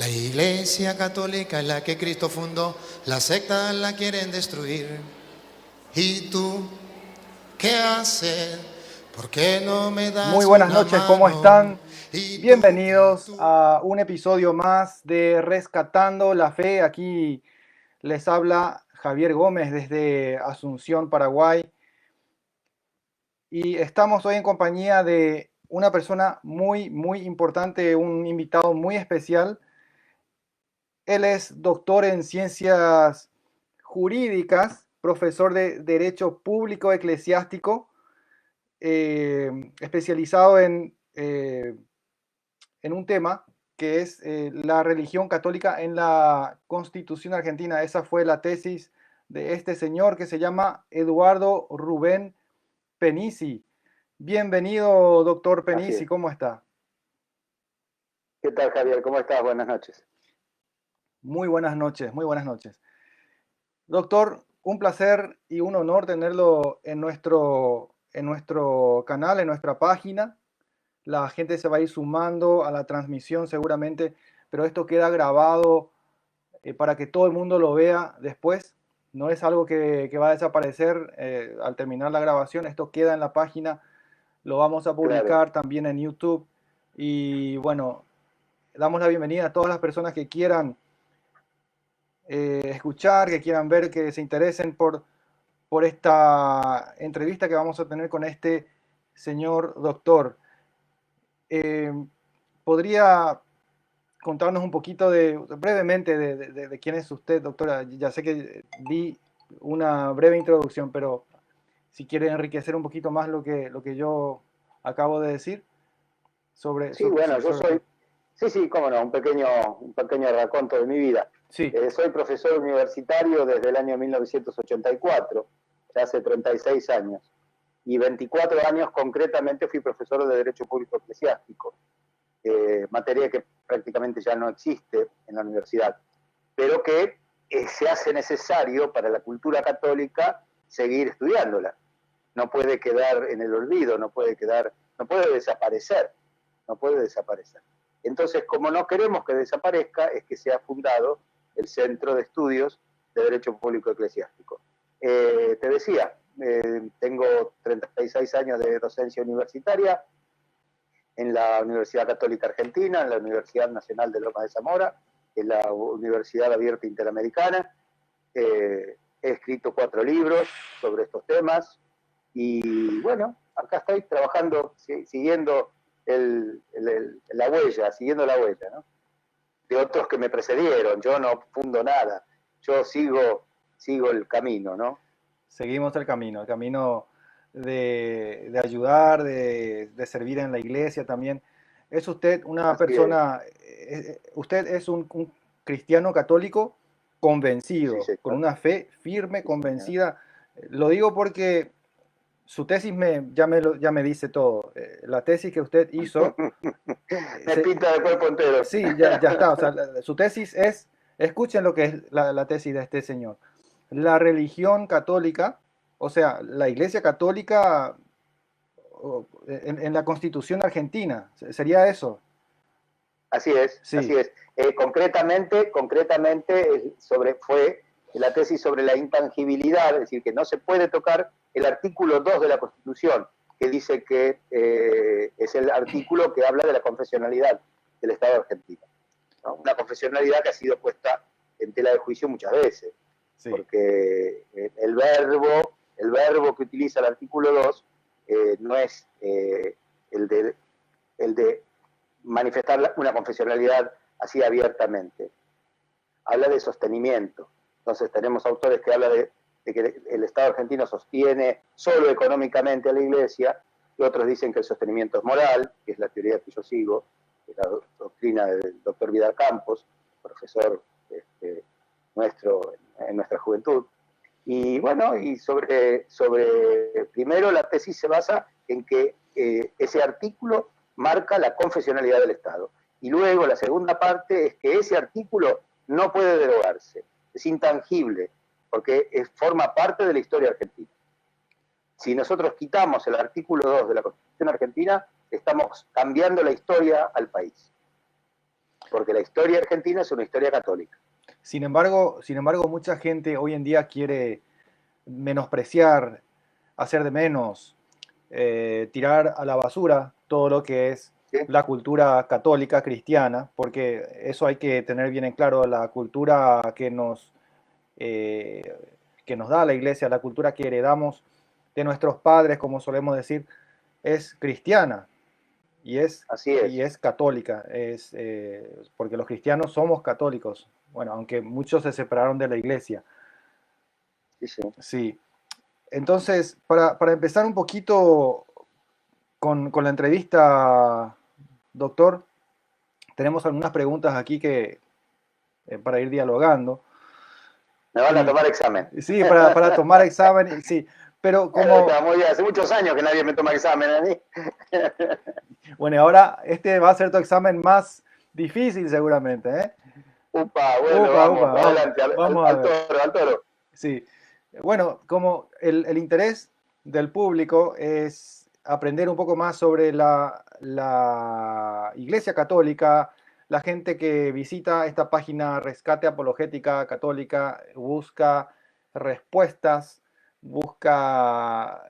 La Iglesia Católica es la que Cristo fundó, la secta la quieren destruir. ¿Y tú qué haces? ¿Por qué no me das Muy buenas una noches, ¿cómo mano? están? Bienvenidos a un episodio más de Rescatando la Fe. Aquí les habla Javier Gómez desde Asunción, Paraguay. Y estamos hoy en compañía de una persona muy importante, un invitado muy especial. Él es doctor en ciencias jurídicas, profesor de Derecho Público Eclesiástico, especializado en un tema que es la religión católica en la Constitución Argentina. Esa fue la tesis de este señor que se llama Eduardo Rubén Penisi. Bienvenido, doctor Así Penisi, es. ¿cómo está? ¿Qué tal, Javier? ¿Cómo estás? Buenas noches. Muy buenas noches, muy buenas noches. Doctor, un placer y un honor tenerlo en nuestro canal, en nuestra página. La gente se va a ir sumando a la transmisión seguramente, pero esto queda grabado para que todo el mundo lo vea después. No es algo que va a desaparecer al terminar la grabación. Esto queda en la página. Lo vamos a Claro. publicar también en YouTube. Y bueno, damos la bienvenida a todas las personas que quieran escuchar, que quieran ver, que se interesen por esta entrevista que vamos a tener con este señor doctor. Eh, ¿Podría contarnos un poquito brevemente de quién es usted, doctora? Ya sé que di una breve introducción, pero si quiere enriquecer un poquito más lo que yo acabo de decir sobre, Sí, bueno, yo sobre soy, sí, cómo no, un pequeño raconto de mi vida. sí, Soy profesor universitario desde el año 1984, ya hace 36 años, y 24 años concretamente fui profesor de Derecho Público Eclesiástico, materia que prácticamente ya no existe en la universidad, pero que se hace necesario para la cultura católica seguir estudiándola. No puede quedar en el olvido, no puede desaparecer, no puede desaparecer. Entonces, como no queremos que desaparezca, es que se ha fundado el Centro de Estudios de Derecho Público Eclesiástico. Te decía, tengo 36 años de docencia universitaria en la Universidad Católica Argentina, en la Universidad Nacional de Lomas de Zamora, en la Universidad Abierta Interamericana. He escrito 4 libros sobre estos temas y bueno, acá estoy trabajando, siguiendo la huella, ¿no? De otros que me precedieron. Yo no fundo nada, yo sigo el camino, ¿no? seguimos el camino de ayudar, de servir en la iglesia también. ¿Es usted una Así es. persona, usted es un cristiano católico Sí, convencido, con señor. una fe firme, Sí, señor. convencida? Lo digo porque su tesis ya me dice todo. La tesis que usted hizo, Me pinta de cuerpo entero. sí, ya está. O sea, su tesis es, escuchen lo que es la tesis de este señor. La religión católica, o sea, la Iglesia Católica en la Constitución Argentina, ¿sería eso? Así es, Sí, así es. Concretamente fue la tesis sobre la intangibilidad, es decir, que no se puede tocar el artículo 2 de la Constitución, que dice que es el artículo que habla de la confesionalidad del Estado argentino, ¿no? Una confesionalidad que ha sido puesta en tela de juicio muchas veces, sí. porque el verbo que utiliza el artículo 2 no es el de manifestar una confesionalidad así abiertamente. Habla de sostenimiento. Entonces tenemos autores que hablan de que el Estado argentino sostiene solo económicamente a la Iglesia, y otros dicen que el sostenimiento es moral, que es la teoría que yo sigo, que es la doctrina del doctor Vidal Campos, profesor nuestro en nuestra juventud. Y bueno, y primero la tesis se basa en que ese artículo marca la confesionalidad del Estado. Y luego la segunda parte es que ese artículo no puede derogarse, es intangible, porque forma parte de la historia argentina. Si nosotros quitamos el artículo 2 de la Constitución Argentina, estamos cambiando la historia al país. porque la historia argentina es una historia católica. Sin embargo, mucha gente hoy en día quiere menospreciar, hacer de menos, tirar a la basura todo lo que es ¿Sí? la cultura católica cristiana, porque eso hay que tener bien en claro, la cultura que nos da la iglesia, la cultura que heredamos de nuestros padres, como solemos decir, es cristiana y Así es. y es católica, porque los cristianos somos católicos, bueno, aunque muchos se separaron de la iglesia. Sí, sí. Sí. Entonces, para empezar un poquito con la entrevista, doctor, tenemos algunas preguntas aquí para ir dialogando. Me van a tomar examen. Sí, para tomar examen, sí. Pero como... Muy bien, hace muchos años que nadie me toma examen a mí. Bueno, ahora este va a ser tu examen más difícil seguramente, ¿eh? Upa, bueno, vamos, adelante, vamos a ver. al toro. Sí. Bueno, como el interés del público es aprender un poco más sobre la Iglesia Católica, la gente que visita esta página Rescate Apologética Católica busca respuestas, busca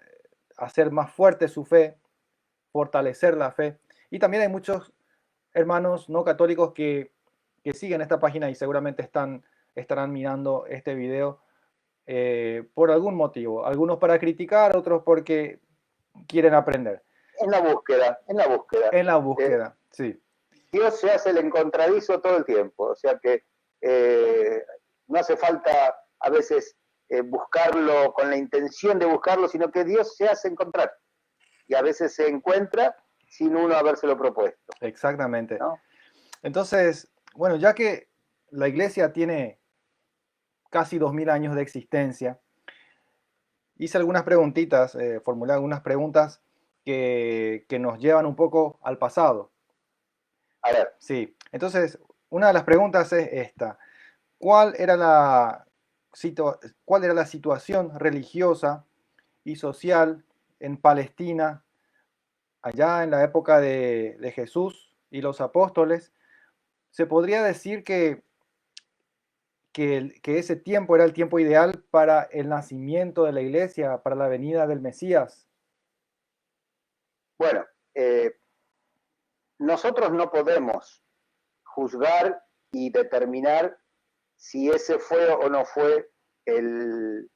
hacer más fuerte su fe, fortalecer la fe. Y también hay muchos hermanos no católicos que siguen esta página y seguramente estarán mirando este video por algún motivo. Algunos para criticar, otros porque quieren aprender. En la búsqueda. En la búsqueda, sí. Dios se hace el encontradizo todo el tiempo, o sea que no hace falta a veces buscarlo con la intención de buscarlo, sino que Dios se hace encontrar y a veces se encuentra sin uno habérselo propuesto. Exactamente. ¿No? Entonces, bueno, ya que la iglesia tiene casi 2000 años de existencia, hice algunas preguntitas, formulé algunas preguntas que nos llevan un poco al pasado. A ver. Sí, entonces, una de las preguntas es esta. ¿Cuál era la situación religiosa y social en Palestina allá en la época de Jesús y los apóstoles? Se podría decir que ese tiempo era el tiempo ideal para el nacimiento de la iglesia, para la venida del Mesías. Bueno, nosotros no podemos juzgar y determinar si ese fue o no fue el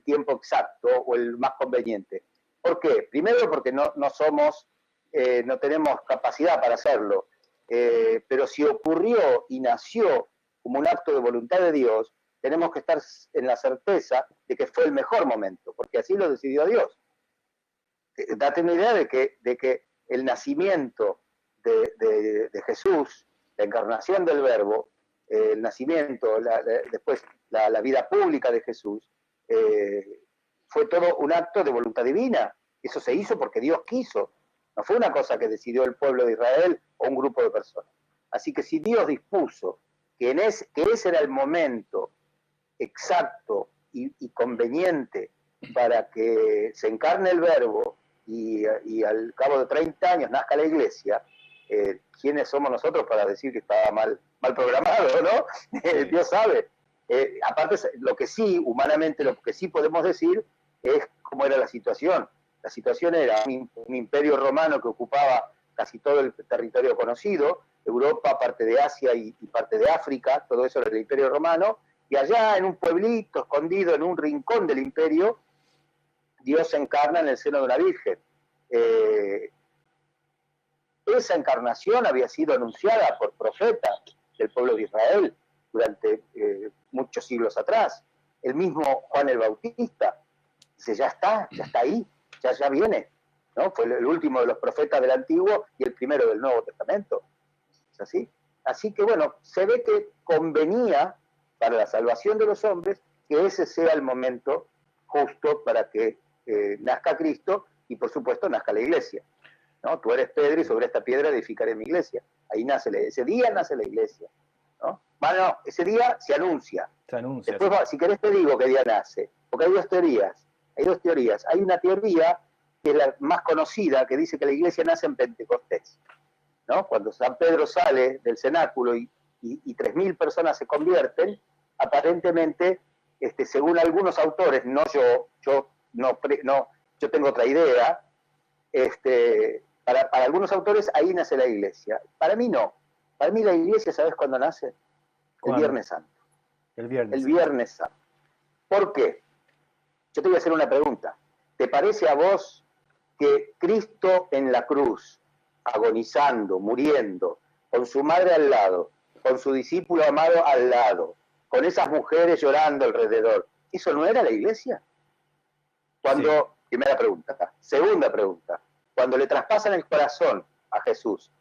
tiempo exacto o el más conveniente. ¿Por qué? Primero porque no somos, no tenemos capacidad para hacerlo, pero si ocurrió y nació como un acto de voluntad de Dios, tenemos que estar en la certeza de que fue el mejor momento, porque así lo decidió Dios. Date una idea de que el nacimiento de Jesús, la encarnación del Verbo, el nacimiento, después la vida pública de Jesús, fue todo un acto de voluntad divina. Eso se hizo porque Dios quiso. No fue una cosa que decidió el pueblo de Israel o un grupo de personas. Así que si Dios dispuso que ese era el momento exacto y conveniente para que se encarne el Verbo y al cabo de 30 años nazca la iglesia, ¿quiénes somos nosotros para decir que estaba mal programado, ¿no? Sí. Dios sabe. Aparte, lo que sí, humanamente, lo que sí podemos decir es cómo era la situación. La situación era un imperio romano que ocupaba casi todo el territorio conocido, Europa, parte de Asia y parte de África, todo eso era el imperio romano, y allá en un pueblito escondido en un rincón del imperio, Dios se encarna en el seno de una virgen. Esa encarnación había sido anunciada por profetas del pueblo de Israel durante muchos siglos atrás. El mismo Juan el Bautista dice, ya está ahí, ya viene, ¿no? Fue el último de los profetas del Antiguo y el primero del Nuevo Testamento. ¿Es así? Así que bueno, se ve que convenía para la salvación de los hombres que ese sea el momento justo para que nazca Cristo y por supuesto nazca la iglesia, ¿no? Tú eres Pedro y sobre esta piedra edificaré mi iglesia. Ahí ese día nace la iglesia, ¿no? Bueno, ese día se anuncia. Después, sí. Si querés te digo qué día nace, porque hay dos teorías. Hay una teoría que es la más conocida, que dice que la iglesia nace en Pentecostés. ¿no? Cuando San Pedro sale del cenáculo y 3.000 personas se convierten, aparentemente, según algunos autores, no yo tengo otra idea, para algunos autores ahí nace la iglesia. Para mí no. Para mí la iglesia, ¿sabes cuándo nace? El ¿Cuándo? Viernes Santo. El Viernes El Santo. Viernes Santo. ¿Por qué? Yo te voy a hacer una pregunta. ¿Te parece a vos que Cristo en la cruz, agonizando, muriendo, con su madre al lado, con su discípulo amado al lado, con esas mujeres llorando alrededor, eso no era la iglesia? Cuando, sí. Primera pregunta. Segunda pregunta. Cuando le traspasan el corazón a Jesús,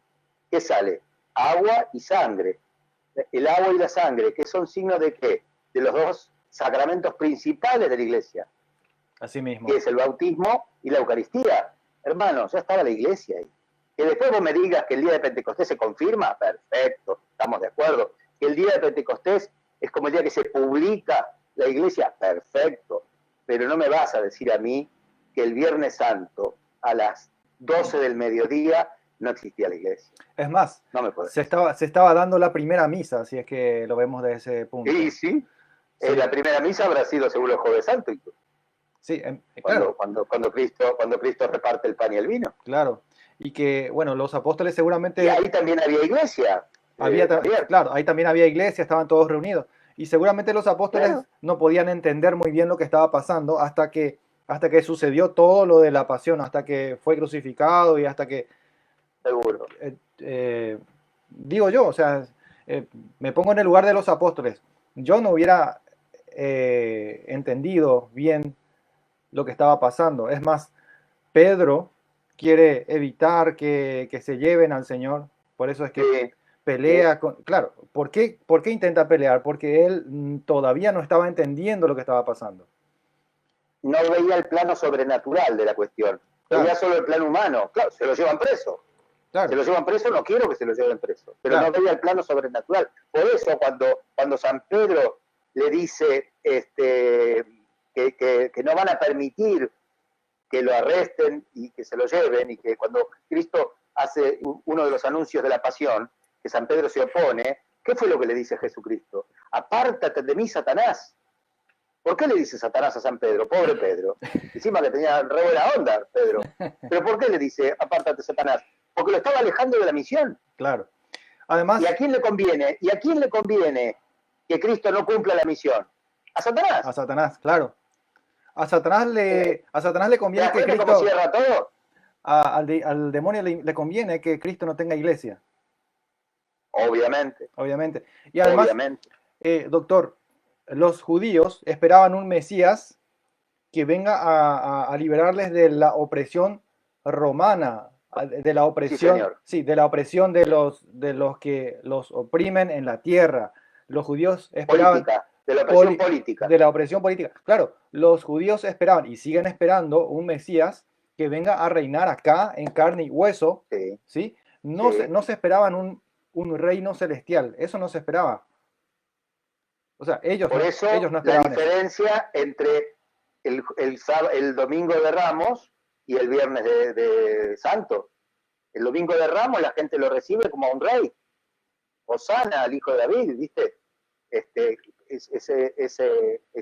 ¿qué sale? Agua y sangre. El agua y la sangre, ¿qué son signos de qué? De los dos sacramentos principales de la iglesia. Así mismo. Que es el bautismo y la Eucaristía. Hermanos, ya estaba la iglesia ahí. Que después vos me digas que el día de Pentecostés se confirma, perfecto, estamos de acuerdo. Que el día de Pentecostés es como el día que se publica la iglesia, perfecto. Pero no me vas a decir a mí que el Viernes Santo a las 12 del mediodía no existía la iglesia. Es más, no me se estaba dando la primera misa, si es que lo vemos de ese punto. Sí. La primera misa habrá sido según el Jueves Santo. Sí, claro. Cuando Cristo reparte el pan y el vino. Claro, y que, bueno, los apóstoles seguramente... Y ahí también había iglesia. Claro, ahí también había iglesia, estaban todos reunidos. Y seguramente los apóstoles no podían entender muy bien lo que estaba pasando hasta que sucedió todo lo de la pasión, hasta que fue crucificado y hasta que... Seguro. Digo yo, o sea, me pongo en el lugar de los apóstoles. Yo no hubiera entendido bien lo que estaba pasando. Es más, Pedro quiere evitar que se lleven al Señor. Por eso es que pelea con... Claro, ¿por qué intenta pelear? Porque él todavía no estaba entendiendo lo que estaba pasando. No veía el plano sobrenatural de la cuestión. Claro. Veía solo el plano humano. Claro, se lo llevan preso. Claro. Se lo llevan preso, no quiero que se lo lleven preso. Pero no veía el plano sobrenatural. Por eso cuando San Pedro le dice que no van a permitir que lo arresten y que se lo lleven, y que cuando Cristo hace uno de los anuncios de la pasión, que San Pedro se opone, ¿qué fue lo que le dice Jesucristo? Apártate de mí, Satanás. ¿Por qué le dice Satanás a San Pedro? Pobre Pedro. Encima que tenía re buena onda, Pedro. ¿Pero por qué le dice apártate, Satanás? Porque lo estaba alejando de la misión. Claro. Además... ¿Y a quién le conviene? ¿Y a quién le conviene que Cristo no cumpla la misión? A Satanás. A Satanás, claro. A Satanás le conviene que Cristo... ¿Cómo cierra todo? Al demonio le conviene que Cristo no tenga iglesia. Obviamente. Y además, doctor, los judíos esperaban un Mesías que venga a liberarles de la opresión romana, de la opresión, de la opresión de los que los oprimen en la tierra. Los judíos esperaban... De la opresión política. De la opresión política. Claro, los judíos esperaban y siguen esperando un Mesías que venga a reinar acá en carne y hueso. ¿Sí? No se esperaban un reino celestial. Eso no se esperaba. O sea, ellos no esperaban la diferencia entre el domingo de Ramos y el viernes de Santo. El domingo de Ramos la gente lo recibe como a un rey. Hosana, al hijo de David, ¿viste? Es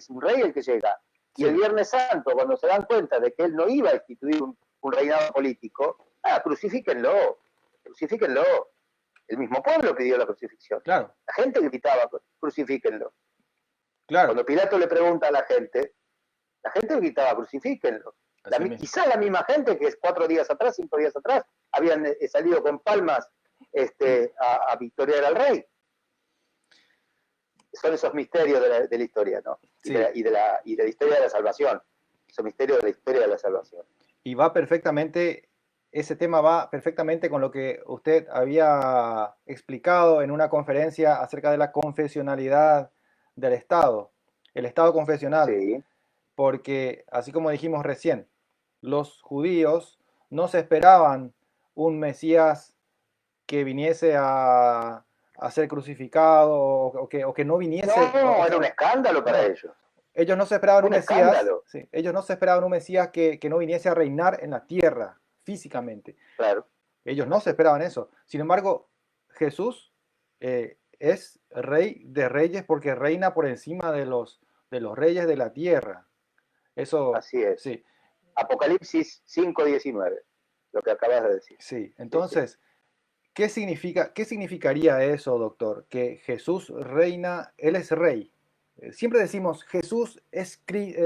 un rey el que llega. Y el Viernes Santo, cuando se dan cuenta de que él no iba a instituir un reinado político, crucifíquenlo. El mismo pueblo pidió la crucifixión. Claro. La gente gritaba, crucifíquenlo. Claro. Cuando Pilato le pregunta a la gente gritaba, crucifíquenlo. Quizá la misma gente que 4 días atrás, 5 días atrás, habían salido con palmas a victoriar al rey. Son esos misterios de la historia, ¿no? Sí. Y de la historia de la salvación. Esos misterios de la historia de la salvación. Y ese tema va perfectamente con lo que usted había explicado en una conferencia acerca de la confesionalidad del Estado. El Estado confesional. Sí. Porque, así como dijimos recién, los judíos no se esperaban un Mesías que viniese a ser crucificado o que no viniese. No, era un escándalo para ellos. Ellos no se esperaban un Mesías. Ellos no se esperaban un Mesías que no viniese a reinar en la tierra físicamente. Claro. Ellos no se esperaban eso. Sin embargo, Jesús es rey de reyes porque reina por encima de los reyes de la tierra. Eso, Así es. sí, Apocalipsis 5:19, lo que acabas de decir. sí. Sí, sí. Entonces, ¿qué significaría eso, doctor? Que Jesús reina, Él es rey. Siempre decimos, Jesús es,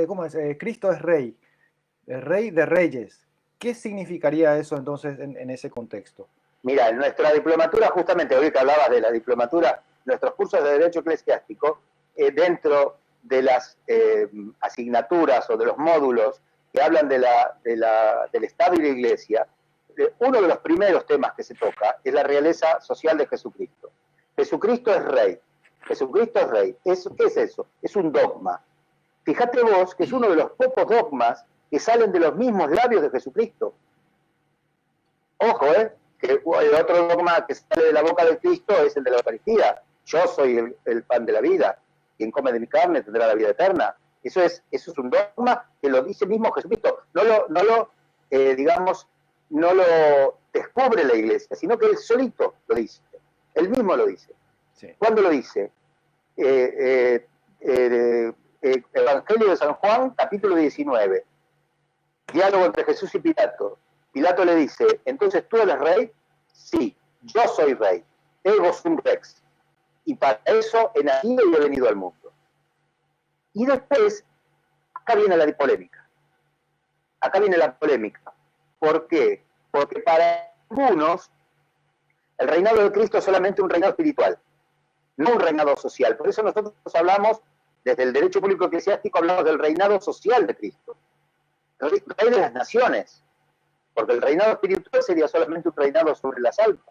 ¿cómo es? Cristo es rey, el rey de reyes. ¿Qué significaría eso entonces en ese contexto? Mira, en nuestra diplomatura, justamente hoy que hablabas de la diplomatura, nuestros cursos de Derecho Eclesiástico, dentro de las asignaturas o de los módulos que hablan del Estado y la Iglesia, uno de los primeros temas que se toca es la realeza social de Jesucristo. Jesucristo es rey. Jesucristo es rey. ¿Qué es eso? Es un dogma. Fíjate vos que es uno de los pocos dogmas que salen de los mismos labios de Jesucristo. Ojo, que el otro dogma que sale de la boca de Cristo es el de la Eucaristía. Yo soy el pan de la vida. Quien come de mi carne tendrá la vida eterna. Eso es un dogma que lo dice mismo Jesucristo. No lo descubre la Iglesia, sino que él solito lo dice. Él mismo lo dice. Sí. ¿Cuándo lo dice? Evangelio de San Juan, capítulo 19. Diálogo entre Jesús y Pilato. Pilato le dice, ¿entonces tú eres rey? Sí, yo soy rey. Ego sum rex. Y para eso he nacido y he venido al mundo. Y después, acá viene la polémica. Acá viene la polémica. ¿Por qué? Porque para algunos, el reinado de Cristo es solamente un reinado espiritual, no un reinado social. Por eso nosotros hablamos, desde el derecho público eclesiástico, hablamos del reinado social de Cristo. El rey de las naciones. Porque el reinado espiritual sería solamente un reinado sobre las almas.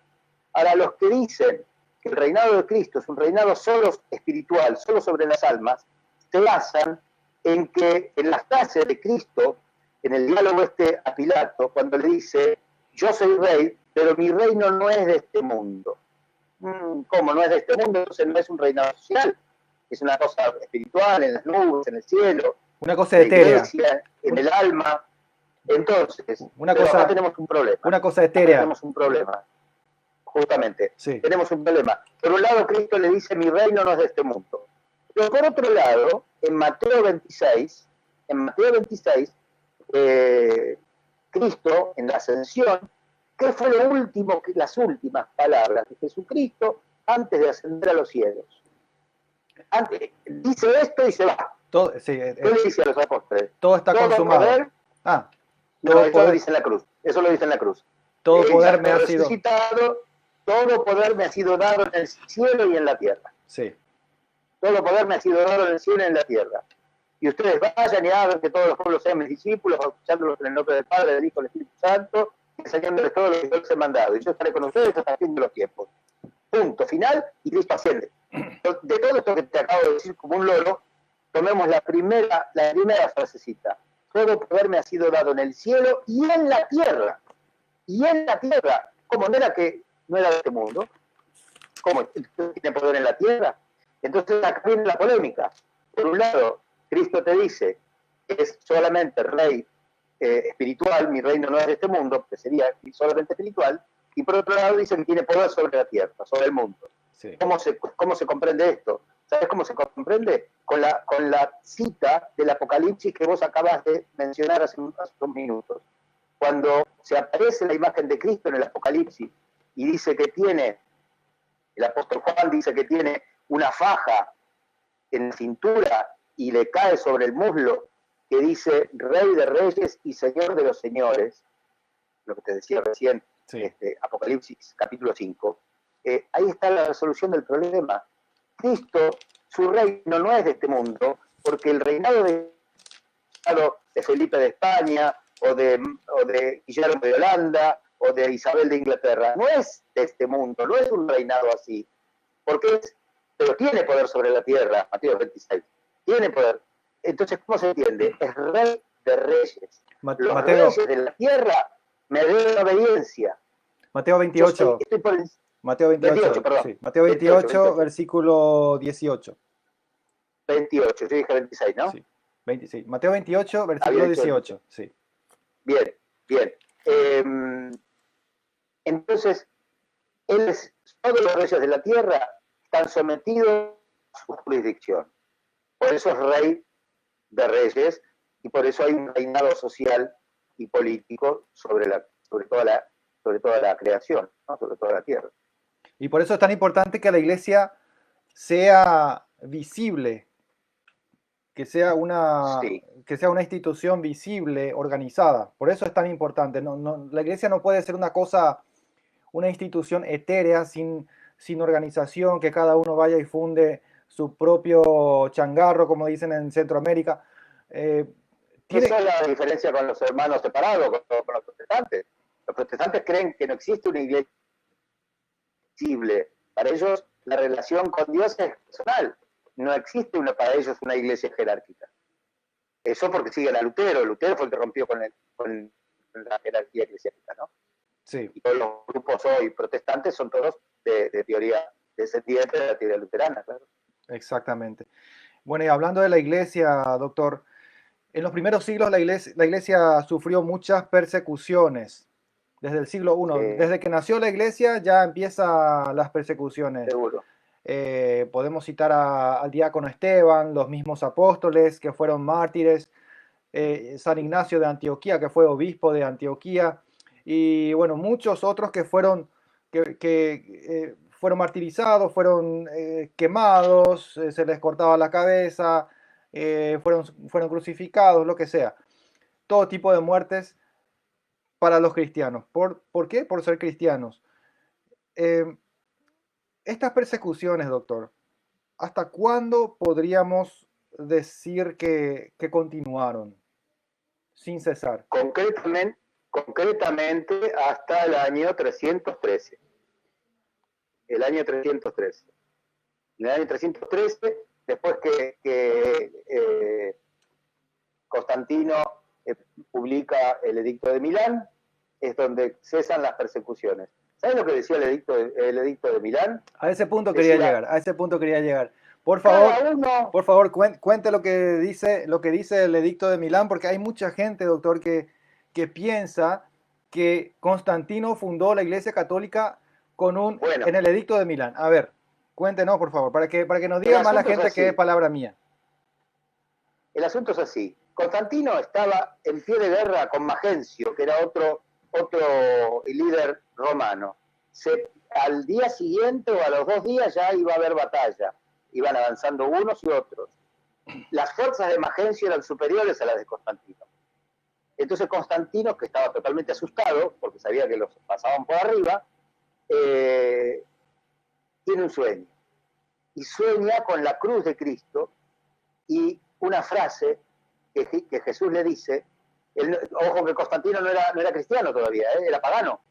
Ahora, los que dicen que el reinado de Cristo es un reinado solo espiritual, solo sobre las almas, se basan en que en la frase de Cristo, en el diálogo a Pilato, cuando le dice, yo soy rey, pero mi reino no es de este mundo. ¿Cómo no es de este mundo? Entonces no es un reinado social, es una cosa espiritual, en las nubes, en el cielo, Una cosa etérea. en la iglesia, en el alma. Entonces, acá tenemos un problema. Una cosa etérea. Acá tenemos un problema. Justamente, sí. Tenemos un problema. Por un lado, Cristo le dice, mi reino no es de este mundo. Pero por otro lado, en Mateo 26, Cristo, en la ascensión, ¿qué fue las últimas palabras de Jesucristo antes de ascender a los cielos? Dice esto y se va. ¿Qué le dice a los apóstoles? Todo está consumado. Poder, eso lo dice en la cruz. Eso lo dice en la cruz. Todo poder me ha sido todo poder me ha sido dado en el cielo y en la tierra. Sí. Todo poder me ha sido dado en el cielo y en la tierra. Y ustedes vayan y hagan que todos los pueblos sean mis discípulos, bautizándolos en el nombre del Padre, del Hijo y del Espíritu Santo, enseñándoles todo lo que yo les he mandado. Y yo estaré con ustedes hasta el fin de los tiempos. Punto final, y Cristo asciende. De todo esto que te acabo de decir como un loro, tomemos la primera frasecita. Todo poder me ha sido dado en el cielo y en la tierra. Y en la tierra. ¿Cómo no era que no era de este mundo? ¿Cómo tiene poder en la tierra? Entonces acá viene la polémica. Por un lado, Cristo te dice, es solamente rey espiritual, mi reino no es de este mundo, que sería solamente espiritual, y por otro lado dice que tiene poder sobre la tierra, sobre el mundo. Sí. ¿Cómo se comprende esto? ¿Sabes cómo se comprende? Con la cita del Apocalipsis que vos acabas de mencionar hace unos minutos. Cuando se aparece la imagen de Cristo en el Apocalipsis y dice que tiene, el apóstol Juan dice que tiene una faja en la cintura y le cae sobre el muslo que dice Rey de Reyes y Señor de los Señores, lo que te decía recién, sí. Apocalipsis capítulo 5, ahí está la resolución del problema. Cristo, su reino no es de este mundo, porque el reinado de Felipe de España, o de Guillermo de Holanda, o de Isabel de Inglaterra, no es de este mundo, no es un reinado así, pero tiene poder sobre la tierra, Mateo 26, tiene poder. Entonces, ¿cómo se entiende? Es Rey de Reyes. Los reyes de la tierra me deben obediencia. Mateo 28. Mateo 28, perdón. Sí. Mateo 28, versículo 18. 28, yo dije 26, ¿no? Sí, 26. Mateo 28, versículo 18. Sí. Bien. Entonces, todos los reyes de la tierra están sometidos a su jurisdicción. Por eso es rey de reyes y por eso hay un reinado social y político sobre toda la creación, ¿no? Sobre toda la tierra. Y por eso es tan importante que la iglesia sea visible, que sea Sí. una institución visible, organizada. Por eso es tan importante. La iglesia no puede ser una institución etérea, sin organización, que cada uno vaya y funde su propio changarro, como dicen en Centroamérica. Esa es la diferencia con los hermanos separados, con los protestantes. Los protestantes creen que no existe una iglesia visible. Para ellos la relación con Dios es personal. No existe para ellos una iglesia jerárquica. Eso porque siguen a Lutero. Lutero fue el que rompió con la jerarquía eclesiástica, ¿no? Sí. Y todos los grupos hoy protestantes son todos de teoría descendiente de la teoría luterana, claro. Exactamente. Bueno, y hablando de la iglesia, doctor, en los primeros siglos la iglesia sufrió muchas persecuciones. Desde el siglo I, desde que nació la iglesia ya empiezan las persecuciones. Seguro. Podemos citar al diácono Esteban, los mismos apóstoles que fueron mártires, San Ignacio de Antioquía, que fue obispo de Antioquía, y bueno, muchos otros que fueron martirizados, fueron quemados, se les cortaba la cabeza, fueron crucificados, lo que sea. Todo tipo de muertes para los cristianos. ¿Por qué? Por ser cristianos. Estas persecuciones, doctor, ¿hasta cuándo podríamos decir que continuaron sin cesar? Concretamente hasta el año 313. El año 313. En el año 313, después que Constantino publica el Edicto de Milán, es donde cesan las persecuciones. ¿Sabes lo que decía el edicto de Milán? A ese punto quería llegar. Por favor, cuente lo que dice el Edicto de Milán, porque hay mucha gente, doctor, que piensa que Constantino fundó la Iglesia Católica en el Edicto de Milán. A ver, cuéntenos, por favor, para que nos diga más la gente que es palabra mía. El asunto es así. Constantino estaba en pie de guerra con Magencio, que era otro líder romano. Al día siguiente o a los 2 días ya iba a haber batalla. Iban avanzando unos y otros. Las fuerzas de Magencio eran superiores a las de Constantino. Entonces Constantino, que estaba totalmente asustado, porque sabía que los pasaban por arriba, tiene un sueño. Y sueña con la cruz de Cristo y una frase que Jesús le dice. Ojo que Constantino no era cristiano todavía, era pagano,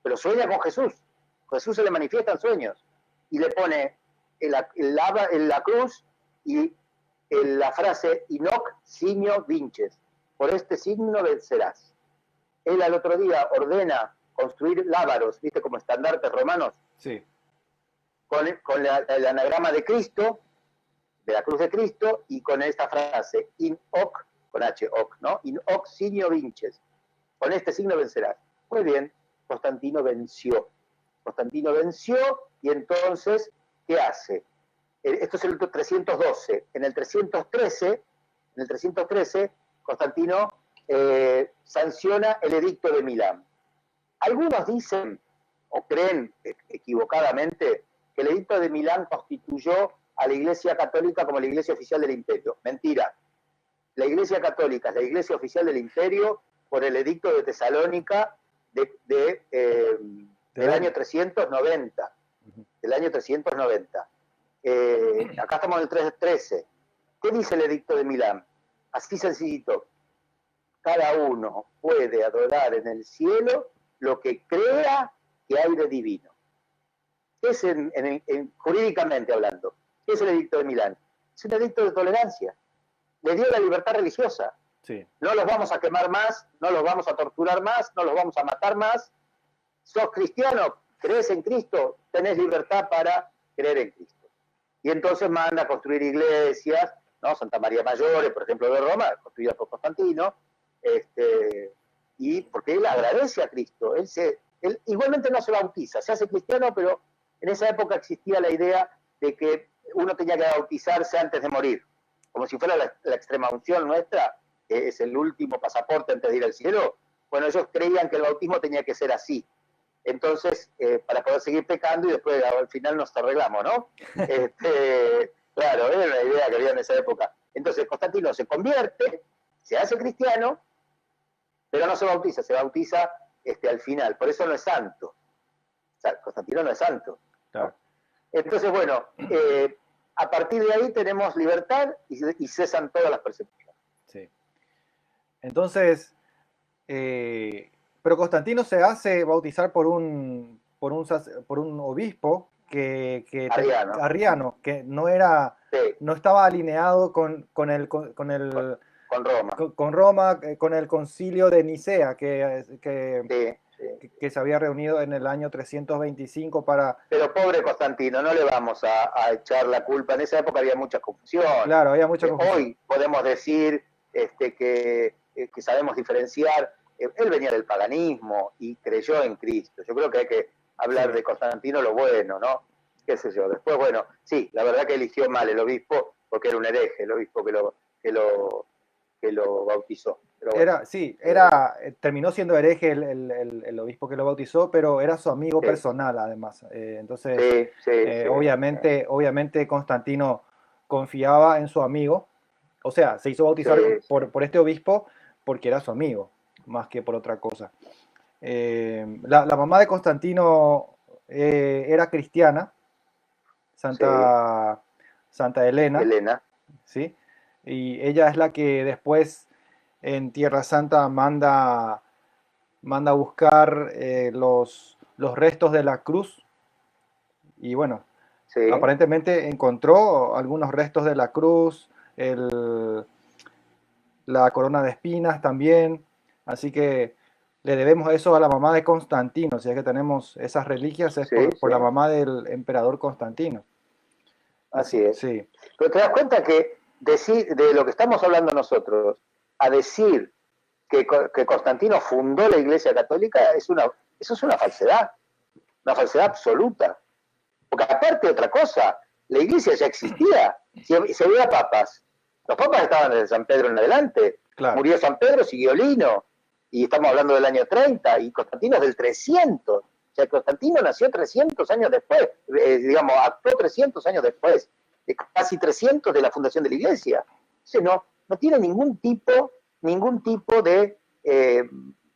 pero sueña con Jesús. Jesús se le manifiesta en sueños y le pone en la cruz y la frase Inoc signo vinces, por este signo vencerás. Él al otro día ordena construir lábaros, ¿viste? Como estandartes romanos, sí, con el anagrama de Cristo, de la cruz de Cristo, y con esta frase in hoc, con H, hoc, ¿no? In hoc signo vinces, con este signo vencerás. Muy bien, Constantino venció. Y entonces, ¿qué hace? Esto es el 312. En el 313, Constantino sanciona el Edicto de Milán. Algunos dicen, o creen equivocadamente, que el Edicto de Milán constituyó a la Iglesia Católica como la Iglesia Oficial del Imperio. Mentira. La Iglesia Católica es la Iglesia Oficial del Imperio por el Edicto de Tesalónica del año 390. Del año 390. Acá estamos en el 313. ¿Qué dice el Edicto de Milán? Así sencillito. Cada uno puede adorar en el cielo lo que crea que hay de divino. ¿Qué es jurídicamente hablando? ¿Qué es el Edicto de Milán? Es un edicto de tolerancia. Le dio la libertad religiosa. Sí. No los vamos a quemar más, no los vamos a torturar más, no los vamos a matar más. Sos cristiano, crees en Cristo, tenés libertad para creer en Cristo. Y entonces manda a construir iglesias, ¿no? Santa María Maggiore, por ejemplo, de Roma, construida por Constantino, y porque él agradece a Cristo, él se Él igualmente no se bautiza, se hace cristiano, pero en esa época existía la idea de que uno tenía que bautizarse antes de morir, como si fuera la extrema unción nuestra, que es el último pasaporte antes de ir al cielo. Bueno, ellos creían que el bautismo tenía que ser así. Entonces, para poder seguir pecando y después al final nos arreglamos, ¿no? Claro, era una idea que había en esa época. Entonces, Constantino se convierte, se hace cristiano, pero no se bautiza al final. Por eso no es santo. O sea, Constantino no es santo. Claro. Entonces, bueno, a partir de ahí tenemos libertad y cesan todas las persecuciones. Sí. Entonces, pero Constantino se hace bautizar por un obispo arriano, que no estaba alineado con Roma, con el concilio de Nicea, que se había reunido en el año 325 para... Pero pobre Constantino, no le vamos a echar la culpa. En esa época había mucha confusión. Claro, había mucha confusión. Hoy podemos decir que sabemos diferenciar. Él venía del paganismo y creyó en Cristo. Yo creo que hay que hablar de Constantino lo bueno, ¿no? Qué sé yo. Después, bueno, sí, la verdad que eligió mal el obispo, porque era un hereje el obispo que lo bautizó. Pero bueno, terminó siendo hereje el obispo que lo bautizó, pero era su amigo personal además. Entonces, obviamente Constantino confiaba en su amigo, o sea, se hizo bautizar por este obispo porque era su amigo, más que por otra cosa. La mamá de Constantino era cristiana, Santa Elena, ¿sí? Y ella es la que después en Tierra Santa manda a buscar los restos de la cruz, y bueno, aparentemente encontró algunos restos de la cruz, la corona de espinas también, así que le debemos eso a la mamá de Constantino. Si es que tenemos esas reliquias es por la mamá del emperador Constantino. Así es. Sí. Pero te das cuenta que decir de lo que estamos hablando nosotros a decir que Constantino fundó la Iglesia Católica, eso es una falsedad absoluta. Porque aparte de otra cosa, la Iglesia ya existía, se había papas. Los papas estaban desde San Pedro en adelante. Claro. Murió San Pedro, siguió Lino, y estamos hablando del año 30, y Constantino es del 300. O sea, Constantino nació 300 años después, actuó 300 años después, casi 300 de la fundación de la Iglesia. Entonces no tiene ningún tipo de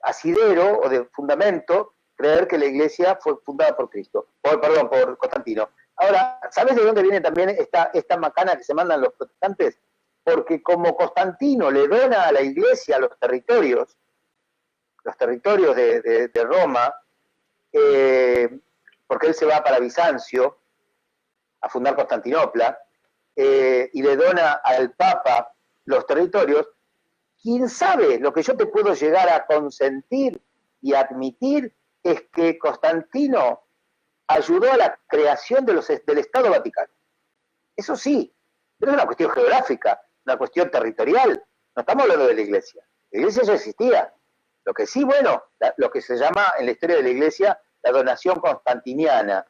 asidero o de fundamento creer que la Iglesia fue fundada por por Constantino. Ahora, ¿sabes de dónde viene también esta macana que se mandan los protestantes? Porque como Constantino le dona a la Iglesia los territorios de Roma, porque él se va para Bizancio a fundar Constantinopla, y le dona al Papa los territorios, ¿quién sabe? Lo que yo te puedo llegar a consentir y admitir es que Constantino ayudó a la creación del Estado Vaticano. Eso sí, pero es una cuestión geográfica, una cuestión territorial. No estamos hablando de la Iglesia. La Iglesia ya existía. Lo que sí, bueno, lo que se llama en la historia de la Iglesia la donación constantiniana.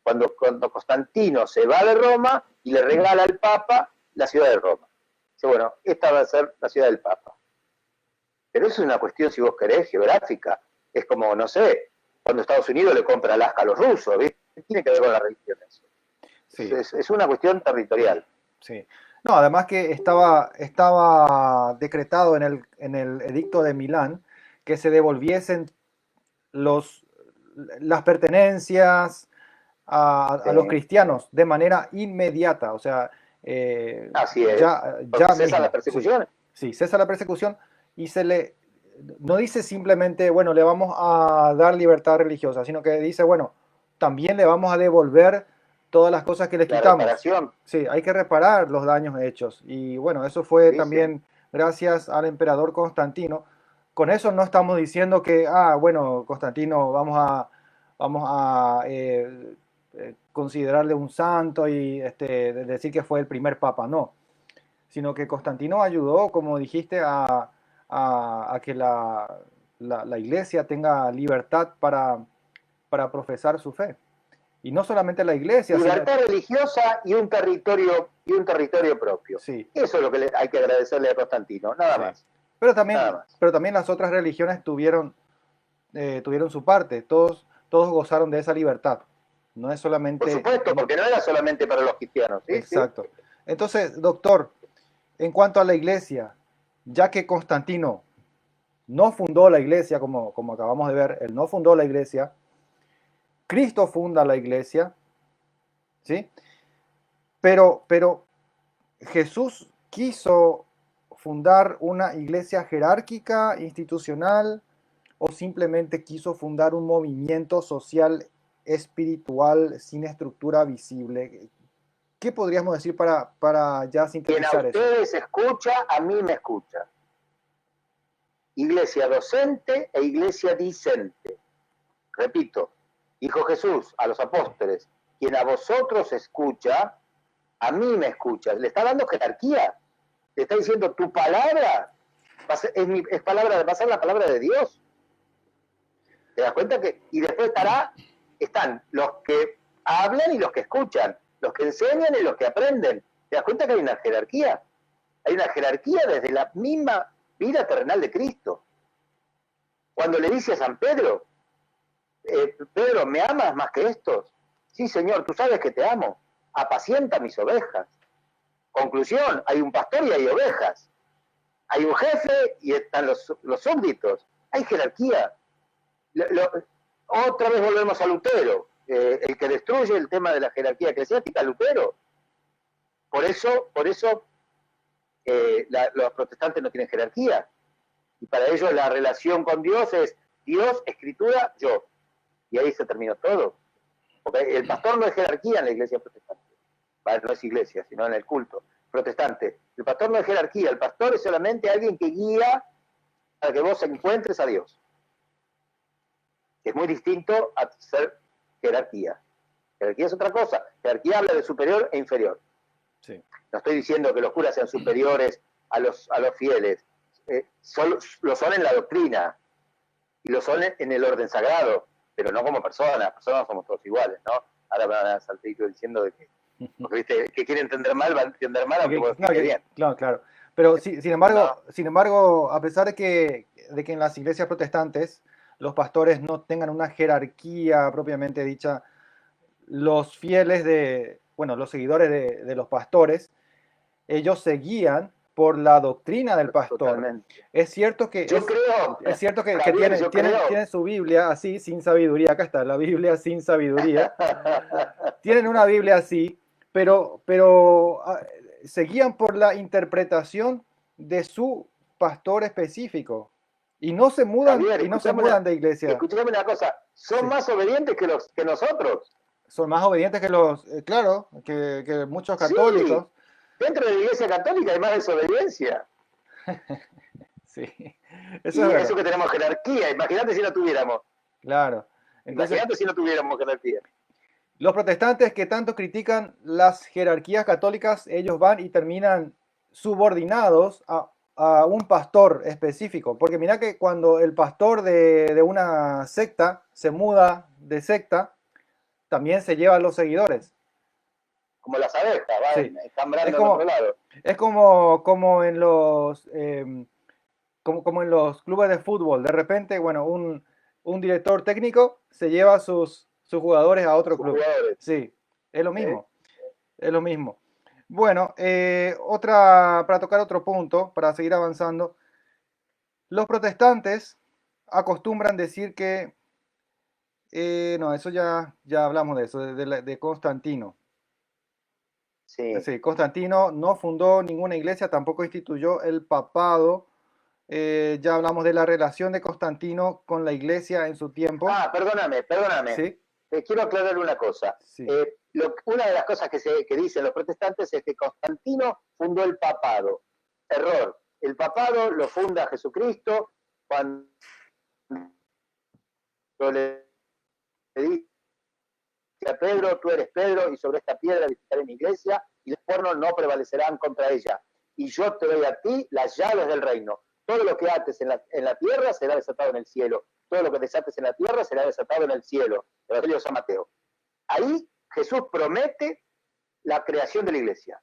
Cuando Constantino se va de Roma y le regala al Papa la ciudad de Roma. Dice, bueno, esta va a ser la ciudad del Papa. Pero eso es una cuestión, si vos querés, geográfica. Es como, no sé, cuando Estados Unidos le compra Alaska a los rusos, ¿viste? ¿Qué tiene que ver con la religión eso? Sí. Es una cuestión territorial. Sí. No, además que estaba decretado en el edicto de Milán que se devolviesen las pertenencias a los cristianos de manera inmediata. O sea, así es. Ya cesa la persecución. Sí, cesa la persecución y no dice simplemente, bueno, le vamos a dar libertad religiosa, sino que dice, bueno, también le vamos a devolver todas las cosas que les quitamos. Reparación. Sí, hay que reparar los daños hechos. Y bueno, eso fue también gracias al emperador Constantino. Con eso no estamos diciendo que, bueno, Constantino vamos a considerarle un santo y decir que fue el primer papa, no. Sino que Constantino ayudó, como dijiste, a que la iglesia tenga libertad para profesar su fe. Y no solamente la iglesia, libertad religiosa y un territorio propio. Sí. Eso es lo que hay que agradecerle a Constantino, nada más. Pero también, nada más. Pero también las otras religiones tuvieron su parte. Todos gozaron de esa libertad. No es solamente... Por supuesto, porque no era solamente para los cristianos. ¿Sí? Exacto. ¿Sí? Entonces, doctor, en cuanto a la iglesia, ya que Constantino no fundó la iglesia, como acabamos de ver, él no fundó la iglesia, Cristo funda la iglesia, ¿sí? Pero Jesús quiso fundar una iglesia jerárquica, institucional, o simplemente quiso fundar un movimiento social, espiritual, sin estructura visible. ¿Qué podríamos decir para ya sintetizar eso? Quien a ustedes escucha, a mí me escucha. Iglesia docente e iglesia discente. Repito, dijo Jesús a los apóstoles, quien a vosotros escucha, a mí me escucha. Le está dando jerarquía. Le está diciendo, tu palabra va a ser la palabra de Dios. ¿Te das cuenta que? Y después están los que hablan y los que escuchan, los que enseñan y los que aprenden. ¿Te das cuenta que hay una jerarquía? Hay una jerarquía desde la misma vida terrenal de Cristo. Cuando le dice a San Pedro, Pedro, ¿me amas más que estos? Sí, Señor, tú sabes que te amo. Apacienta mis ovejas. Conclusión, hay un pastor y hay ovejas. Hay un jefe y están los súbditos. Hay jerarquía. Otra vez volvemos a Lutero. El que destruye el tema de la jerarquía eclesiástica es Lutero. Por eso los protestantes no tienen jerarquía. Y para ellos la relación con Dios es Dios, escritura, yo. Y ahí se terminó todo. Porque el pastor no es jerarquía en la iglesia protestante. No es iglesia, sino en el culto protestante. El pastor no es jerarquía, el pastor es solamente alguien que guía para que vos encuentres a Dios. Es muy distinto a ser jerarquía. Jerarquía es otra cosa. Jerarquía habla de superior e inferior. Sí. No estoy diciendo que los curas sean superiores a los fieles. Lo son en la doctrina y lo son en el orden sagrado, pero no como personas. Personas somos todos iguales, ¿no? Ahora me van a dar saltito diciendo de que, porque viste, que quiere entender mal, va a entender mal, aunque vos expliques bien. Claro. Pero sin embargo, a pesar de que en las iglesias protestantes los pastores no tengan una jerarquía propiamente dicha, los fieles los seguidores de los pastores, ellos se guían por la doctrina del pastor. Totalmente. Es cierto que tienen su Biblia así, sin sabiduría. Acá está, la Biblia sin sabiduría. Tienen una Biblia así, pero se guían por la interpretación de su pastor específico. Y no se mudan, Javier, de iglesia. Escuchame una cosa, son más obedientes que nosotros. Son más obedientes que que muchos católicos. Sí. Dentro de la iglesia católica hay más desobediencia. Sí. Eso que tenemos jerarquía. Imagínate si no tuviéramos. Claro. Imagínate si no tuviéramos jerarquía. Los protestantes que tanto critican las jerarquías católicas, ellos van y terminan subordinados a un pastor específico. Porque mira que cuando el pastor de una secta se muda de secta, también se lleva a los seguidores. Como las abejas, escambrando al otro lado. Es como en los como en los clubes de fútbol. De repente, un director técnico se lleva a sus jugadores a otro club. Jugadores. Sí, es lo mismo. Es lo mismo. Bueno, para tocar otro punto, para seguir avanzando, los protestantes acostumbran decir que no, eso ya hablamos de eso, de Constantino. Sí, Constantino no fundó ninguna iglesia, tampoco instituyó el papado. Ya hablamos de la relación de Constantino con la iglesia en su tiempo. Perdóname. ¿Sí? Quiero aclarar una cosa. Sí. Una de las cosas que dicen los protestantes es que Constantino fundó el papado. Error. El papado lo funda Jesucristo cuando le dice a Pedro, tú eres Pedro, y sobre esta piedra edificaré mi iglesia, y los cuernos no prevalecerán contra ella. Y yo te doy a ti las llaves del reino. todo lo que ates en la tierra será desatado en el cielo, todo lo que desates en la tierra será desatado en el cielo. Evangelio de San Mateo. Ahí Jesús promete la creación de la iglesia.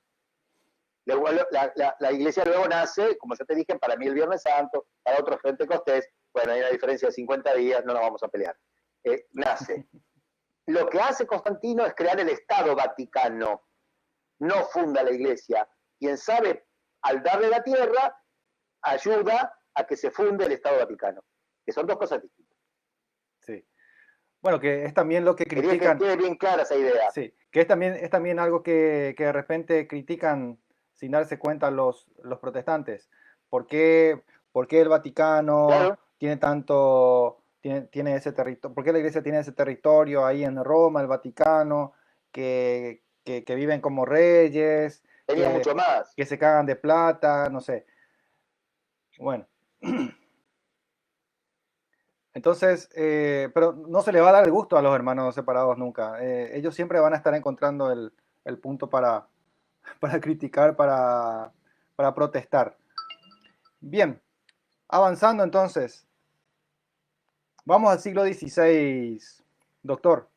Luego, la iglesia luego nace, como ya te dije, para mí el Viernes Santo, para otros Pentecostés, bueno, hay una diferencia de 50 días, no nos vamos a pelear. Nace. Lo que hace Constantino es crear el Estado Vaticano, no funda la iglesia. Quien sabe, al darle la tierra, ayuda a que se funde el Estado Vaticano, que son dos cosas distintas. Sí. Bueno, que es también lo que critican. Quería que quede bien clara esa idea. Sí, que es también algo que de repente critican sin darse cuenta los protestantes. ¿Por qué el Vaticano Claro. tiene tanto, tiene ese territorio? ¿Por qué la iglesia tiene ese territorio ahí en Roma, el Vaticano, que viven como reyes, Tenía mucho más. que se cagan de plata, no sé? Bueno. Entonces, pero no se le va a dar el gusto a los hermanos separados nunca. Ellos siempre van a estar encontrando el punto para criticar, para protestar. Bien, avanzando entonces. Vamos al siglo XVI, doctor.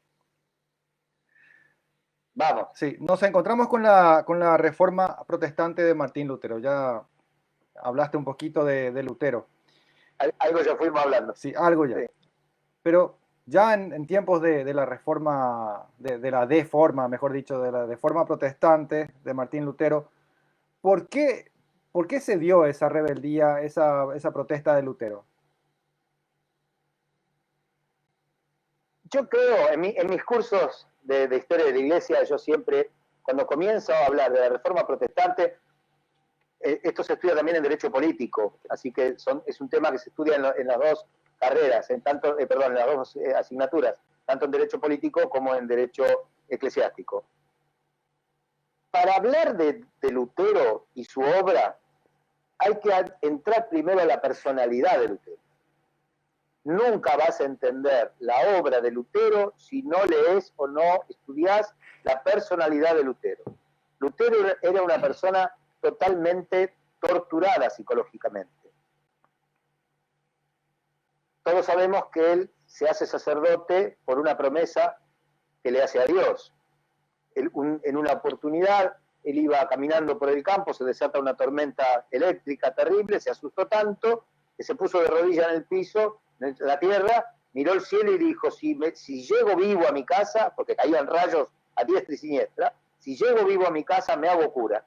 Vamos. Sí, nos encontramos con la reforma protestante de Martín Lutero. Ya hablaste un poquito de Lutero. Algo ya fuimos hablando. Sí, algo ya. Sí. Pero ya en tiempos de la reforma, de la deforma, mejor dicho, de la deforma protestante de Martín Lutero, ¿por qué se dio esa rebeldía, esa protesta de Lutero? Yo creo, en mis cursos de historia de la iglesia, yo siempre, cuando comienzo a hablar de la reforma protestante, esto se estudia también en derecho político, así que es un tema que se estudia en las dos carreras, en las dos asignaturas, tanto en derecho político como en derecho eclesiástico. Para hablar de Lutero y su obra, hay que entrar primero a la personalidad de Lutero. Nunca vas a entender la obra de Lutero si no lees o no estudias la personalidad de Lutero. Lutero era una persona totalmente torturada psicológicamente. Todos sabemos que él se hace sacerdote por una promesa que le hace a Dios. En una oportunidad, él iba caminando por el campo, se desata una tormenta eléctrica terrible, se asustó tanto que se puso de rodillas en el piso, en la tierra, miró el cielo y dijo, si llego vivo a mi casa, porque caían rayos a diestra y siniestra, si llego vivo a mi casa me hago cura.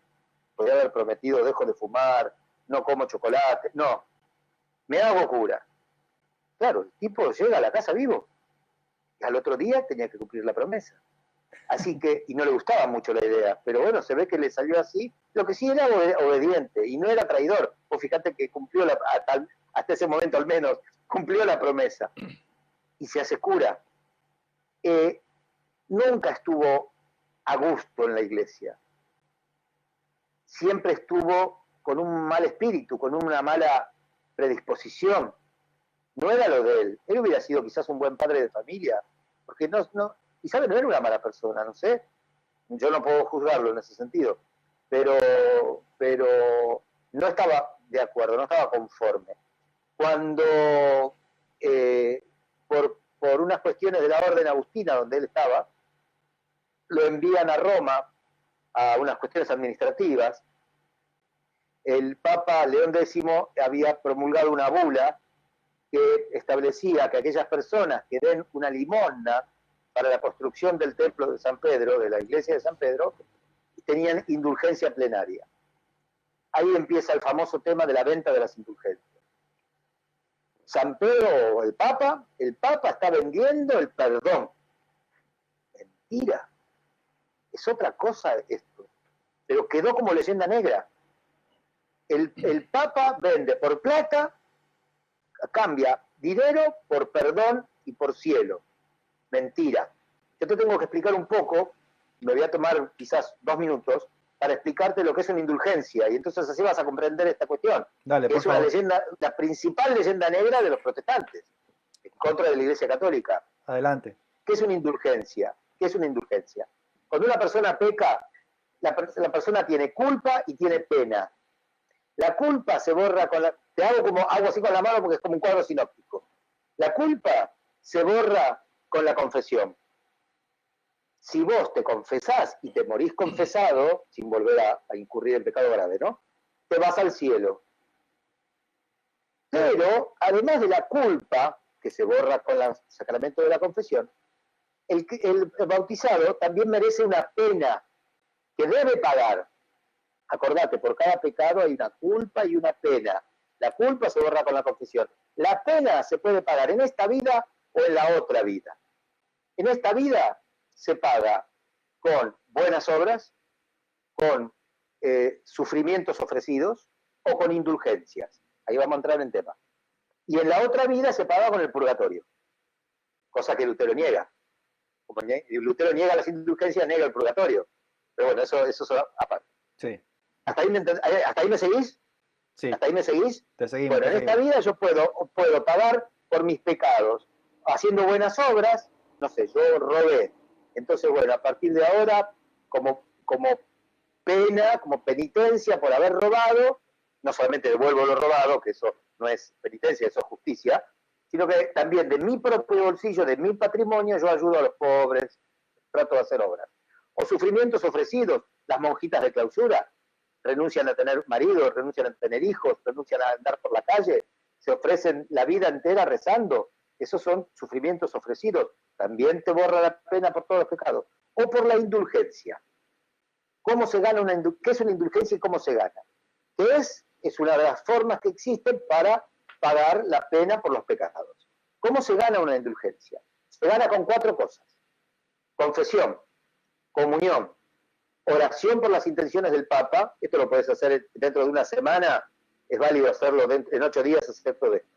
Podría haber prometido, dejo de fumar, no como chocolate, no, me hago cura. Claro, el tipo llega a la casa vivo, y al otro día tenía que cumplir la promesa. Así que, y no le gustaba mucho la idea, pero bueno, se ve que le salió así. Lo que sí era obediente y no era traidor. Vos fíjate que cumplió, hasta ese momento al menos, cumplió la promesa y se hace cura. Nunca estuvo a gusto en la iglesia. Siempre estuvo con un mal espíritu, con una mala predisposición. No era lo de él. Él hubiera sido quizás un buen padre de familia, porque quizás no era una mala persona, no sé. Yo no puedo juzgarlo en ese sentido, pero no estaba de acuerdo, no estaba conforme. Cuando, por unas cuestiones de la orden agustina donde él estaba, lo envían a Roma a unas cuestiones administrativas, el Papa León X había promulgado una bula que establecía que aquellas personas que den una limosna para la construcción del templo de San Pedro, de la iglesia de San Pedro, tenían indulgencia plenaria. Ahí empieza el famoso tema de la venta de las indulgencias. San Pedro, el Papa está vendiendo el perdón. Mentira. Es otra cosa esto. Pero quedó como leyenda negra. El Papa vende por plata, cambia dinero por perdón y por cielo. Mentira. Yo te tengo que explicar un poco, me voy a tomar quizás 2 minutos, para explicarte lo que es una indulgencia, y entonces así vas a comprender esta cuestión. Dale, que es una leyenda, la principal leyenda negra de los protestantes, en contra de la Iglesia Católica. Adelante. ¿Qué es una indulgencia? ¿Qué es una indulgencia? Cuando una persona peca, la persona tiene culpa y tiene pena. La culpa se borra con la... Te hago así con la mano porque es como un cuadro sinóptico. La culpa se borra con la confesión. Si vos te confesás y te morís confesado, sin volver a incurrir en pecado grave, ¿no? Te vas al cielo. Pero, además de la culpa, que se borra con el sacramento de la confesión, el bautizado también merece una pena que debe pagar. Acordate, por cada pecado hay una culpa y una pena. La culpa se borra con la confesión. La pena se puede pagar en esta vida o en la otra vida. En esta vida se paga con buenas obras, con sufrimientos ofrecidos o con indulgencias. Ahí vamos a entrar en tema. Y en la otra vida se paga con el purgatorio, cosa que Lutero niega. Como Lutero niega las indulgencias, niega el purgatorio. Pero bueno, eso es aparte. Sí. ¿Hasta ahí me seguís? Sí. ¿Hasta ahí me seguís? Te seguimos. Bueno, en esta vida yo puedo pagar por mis pecados, haciendo buenas obras. No sé, yo robé. Entonces, bueno, a partir de ahora, como pena, como penitencia por haber robado, no solamente devuelvo lo robado, que eso no es penitencia, eso es justicia, sino que también de mi propio bolsillo, de mi patrimonio, yo ayudo a los pobres, trato de hacer obras. O sufrimientos ofrecidos, las monjitas de clausura, renuncian a tener marido, renuncian a tener hijos, renuncian a andar por la calle, se ofrecen la vida entera rezando. Esos son sufrimientos ofrecidos. También te borra la pena por todos los pecados. O por la indulgencia. ¿Cómo se gana una indulgencia? ¿Qué es una indulgencia y cómo se gana? ¿Qué es? Es una de las formas que existen para pagar la pena por los pecados. ¿Cómo se gana una indulgencia? Se gana con 4 cosas. Confesión, comunión, oración por las intenciones del Papa. Esto lo puedes hacer dentro de una semana, es válido hacerlo en 8 días, excepto de esto.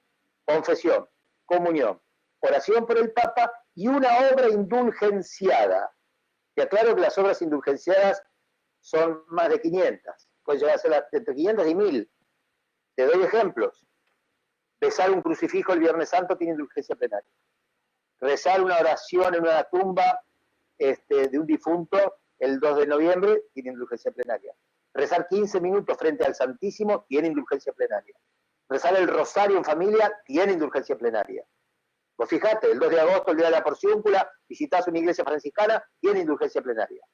Confesión, comunión, oración por el Papa y una obra indulgenciada. Te aclaro que las obras indulgenciadas son más de 500. Pueden llegar a ser entre 500 y 1000. Te doy ejemplos. Besar un crucifijo el Viernes Santo tiene indulgencia plenaria. Rezar una oración en una tumba de un difunto el 2 de noviembre tiene indulgencia plenaria. Rezar 15 minutos frente al Santísimo tiene indulgencia plenaria. Rezar el rosario en familia tiene indulgencia plenaria. Pues fíjate, el 2 de agosto, el día de la Porciúncula, visitás una iglesia franciscana, tiene indulgencia plenaria.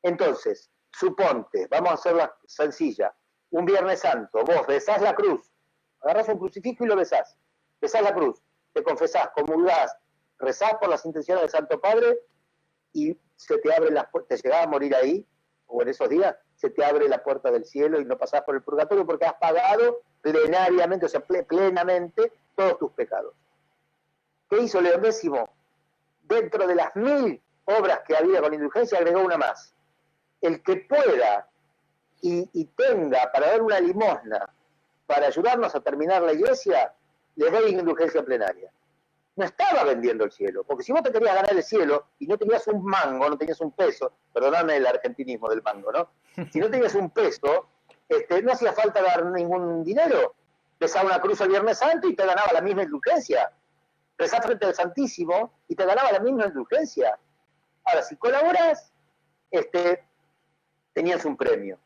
Entonces, suponte, vamos a hacerla sencilla, un Viernes Santo, vos besás la cruz, agarrás un crucifijo y lo besás la cruz, te confesás, comulgás, rezás por las intenciones del Santo Padre y se te abre las puertas, te llegás a morir ahí, o en esos días, se te abre la puerta del cielo y no pasás por el purgatorio porque has pagado plenariamente, o sea, plenamente, todos tus pecados. ¿Qué hizo León X? Dentro de las 1000 obras que había con indulgencia, agregó una más. El que pueda y tenga para dar una limosna, para ayudarnos a terminar la iglesia, le doy indulgencia plenaria. No estaba vendiendo el cielo, porque si vos te querías ganar el cielo y no tenías un mango, no tenías un peso, perdóname el argentinismo del mango, ¿no? Si no tenías un peso, no hacía falta dar ningún dinero. Pesaba una cruz el Viernes Santo y te ganaba la misma indulgencia. Rezás frente al Santísimo y te ganaba la misma indulgencia. Ahora, si colaborás, tenías un premio.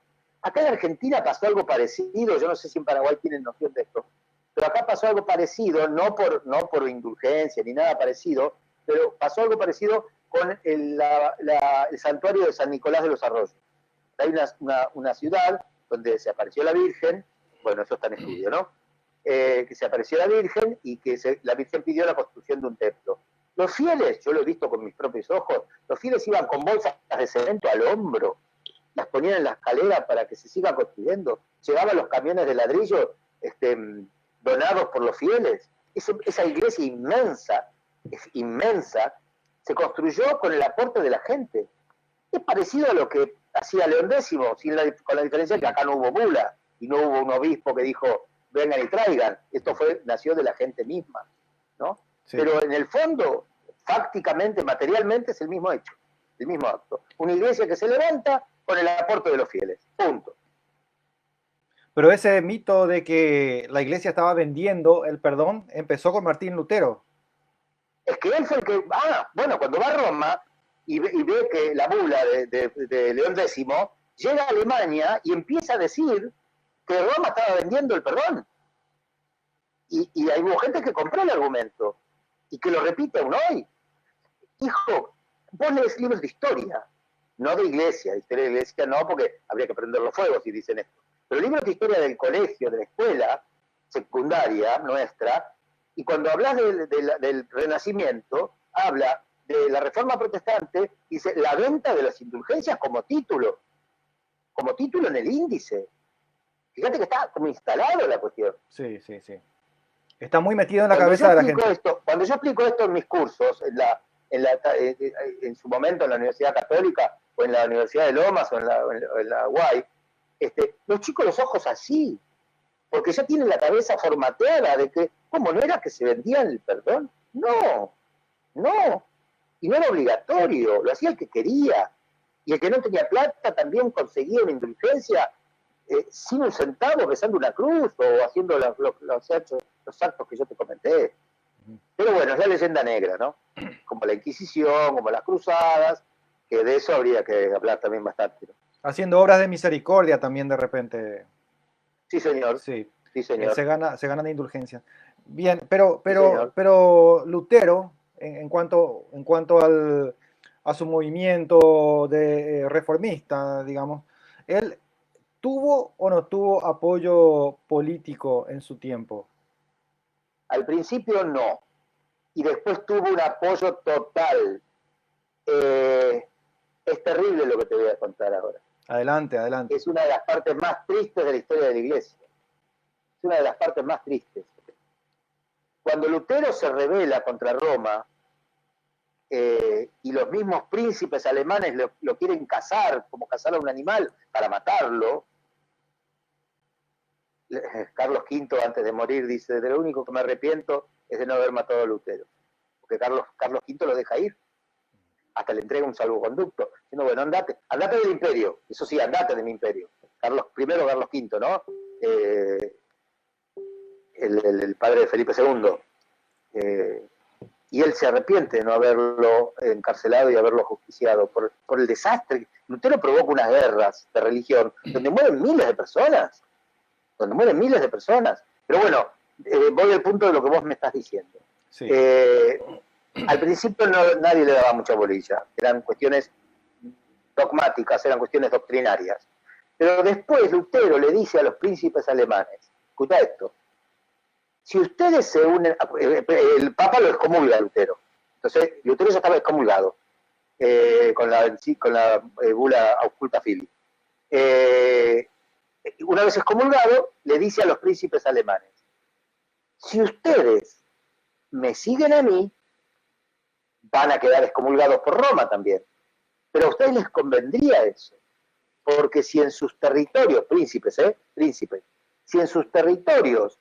Acá en Argentina pasó algo parecido, yo no sé si en Paraguay tienen noción de esto, pero acá pasó algo parecido, no por indulgencia ni nada parecido, pero pasó algo parecido con el santuario de San Nicolás de los Arroyos. Hay una ciudad donde se apareció la Virgen, bueno, eso está en estudio, ¿no? Que se apareció la Virgen y que la Virgen pidió la construcción de un templo. Los fieles, yo lo he visto con mis propios ojos, los fieles iban con bolsas de cemento al hombro, las ponían en la escalera para que se siga construyendo, llegaban los camiones de ladrillo donados por los fieles. Esa iglesia inmensa, se construyó con el aporte de la gente. Es parecido a lo que hacía León X, con la diferencia que acá no hubo bula y no hubo un obispo que dijo vengan y traigan. Esto nació de la gente misma, ¿no? Sí. Pero en el fondo, fácticamente, materialmente, es el mismo hecho, el mismo acto. Una iglesia que se levanta con el aporte de los fieles, punto. Pero ese mito de que la iglesia estaba vendiendo el perdón empezó con Martín Lutero. Es que él fue el que, cuando va a Roma y ve que la bula de León X llega a Alemania y empieza a decir que Roma estaba vendiendo el perdón. Y hay gente que compró el argumento y que lo repite aún hoy. Hijo, vos lees libros de historia, no de iglesia. De historia de iglesia no, porque habría que prender los fuegos si dicen esto. Pero libros de historia del colegio, de la escuela secundaria nuestra, y cuando hablas del Renacimiento, habla de la Reforma Protestante, dice la venta de las indulgencias como título en el índice. Fíjate que está como instalado la cuestión. Sí, sí, sí. Está muy metido en la cabeza de la gente. Cuando yo explico esto en mis cursos, en su momento en la Universidad Católica, o en la Universidad de Lomas, o en la UAI, los chicos los ojos así, porque ya tienen la cabeza formateada de que, ¿cómo no era que se vendía el perdón? No, y no era obligatorio, lo hacía el que quería, y el que no tenía plata también conseguía una indulgencia sin un centavo, besando una cruz o haciendo los actos que yo te comenté. Pero bueno, es la leyenda negra, ¿no? Como la Inquisición, como las cruzadas, que de eso habría que hablar también bastante, ¿no? Haciendo obras de misericordia también de repente. Sí, señor. Sí, sí señor. Se gana de indulgencia. Bien, pero Lutero, en cuanto a su movimiento reformista, digamos, él ¿tuvo o no tuvo apoyo político en su tiempo? Al principio no, y después tuvo un apoyo total. Es terrible lo que te voy a contar ahora. Adelante, adelante. Es una de las partes más tristes de la historia de la Iglesia. Es una de las partes más tristes. Cuando Lutero se rebela contra Roma, y los mismos príncipes alemanes lo quieren cazar, como cazar a un animal, para matarlo, Carlos V, antes de morir, dice: de lo único que me arrepiento es de no haber matado a Lutero. Porque Carlos V lo deja ir. Hasta le entrega un salvoconducto. Diciendo, bueno, andate del imperio. Eso sí, andate de mi imperio. Carlos V, ¿no? El padre de Felipe II. Y él se arrepiente de no haberlo encarcelado y haberlo justiciado por el desastre. Lutero provoca unas guerras de religión donde mueren miles de personas. Pero bueno, voy al punto de lo que vos me estás diciendo. Sí. Al principio nadie le daba mucha bolilla. Eran cuestiones dogmáticas, eran cuestiones doctrinarias. Pero después Lutero le dice a los príncipes alemanes: escucha esto, si ustedes se unen, el Papa lo excomulga a Lutero. Entonces, Lutero ya estaba excomulgado con la bula Ausculta Fili. Una vez excomulgado, le dice a los príncipes alemanes: si ustedes me siguen a mí, van a quedar excomulgados por Roma también. Pero a ustedes les convendría eso, porque si en sus territorios, príncipes, si en sus territorios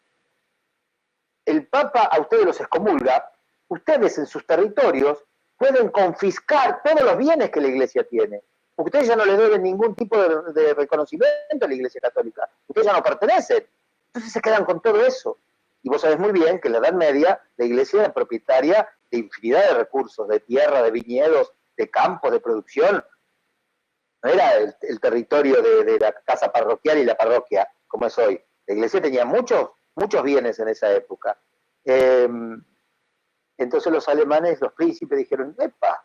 el Papa a ustedes los excomulga, ustedes en sus territorios pueden confiscar todos los bienes que la Iglesia tiene. Porque ustedes ya no le deben ningún tipo de reconocimiento a la Iglesia Católica. Ustedes ya no pertenecen. Entonces se quedan con todo eso. Y vos sabés muy bien que en la Edad Media la Iglesia era propietaria de infinidad de recursos, de tierra, de viñedos, de campos, de producción. No era el territorio de la casa parroquial y la parroquia, como es hoy. La Iglesia tenía muchos bienes en esa época. Entonces los alemanes, los príncipes, dijeron: epa,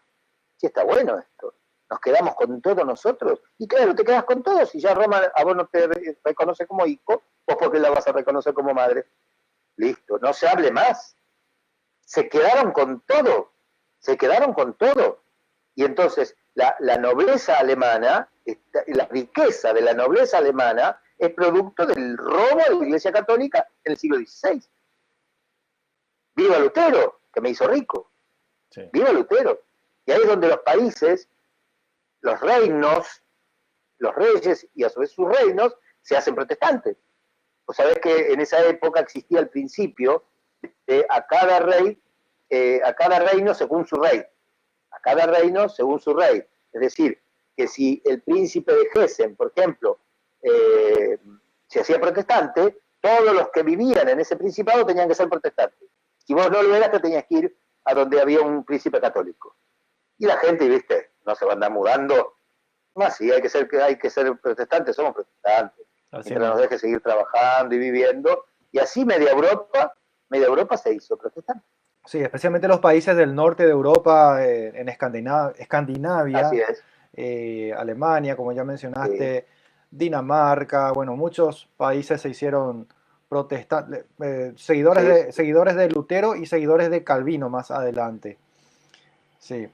sí está bueno esto. Nos quedamos con todo nosotros. Y claro, te quedas con todo. Si ya Roma a vos no te reconoce como hijo, vos porque la vas a reconocer como madre. Listo, no se hable más. Se quedaron con todo. Y entonces la nobleza alemana, la riqueza de la nobleza alemana es producto del robo de la Iglesia Católica en el siglo XVI. ¡Viva Lutero, que me hizo rico! Sí. ¡Viva Lutero! Y ahí es donde los países, los reinos, los reyes y a su vez sus reinos se hacen protestantes. Vos sabés que en esa época existía el principio de a cada reino según su rey. A cada reino según su rey. Es decir, que si el príncipe de Hessen, por ejemplo, se hacía protestante, todos los que vivían en ese principado tenían que ser protestantes. Si vos no lo eras, te tenías que ir a donde había un príncipe católico. Y la gente, viste, no se va a andar mudando. Más sí, hay que ser protestantes, somos protestantes. mientras nos deje seguir trabajando y viviendo. Y así media Europa se hizo protestante. Sí, especialmente los países del norte de Europa, en Escandinavia, Así es. Alemania, como ya mencionaste, Sí. Dinamarca, bueno, muchos países se hicieron protestantes, Sí. seguidores de Lutero y seguidores de Calvino más adelante. Sí.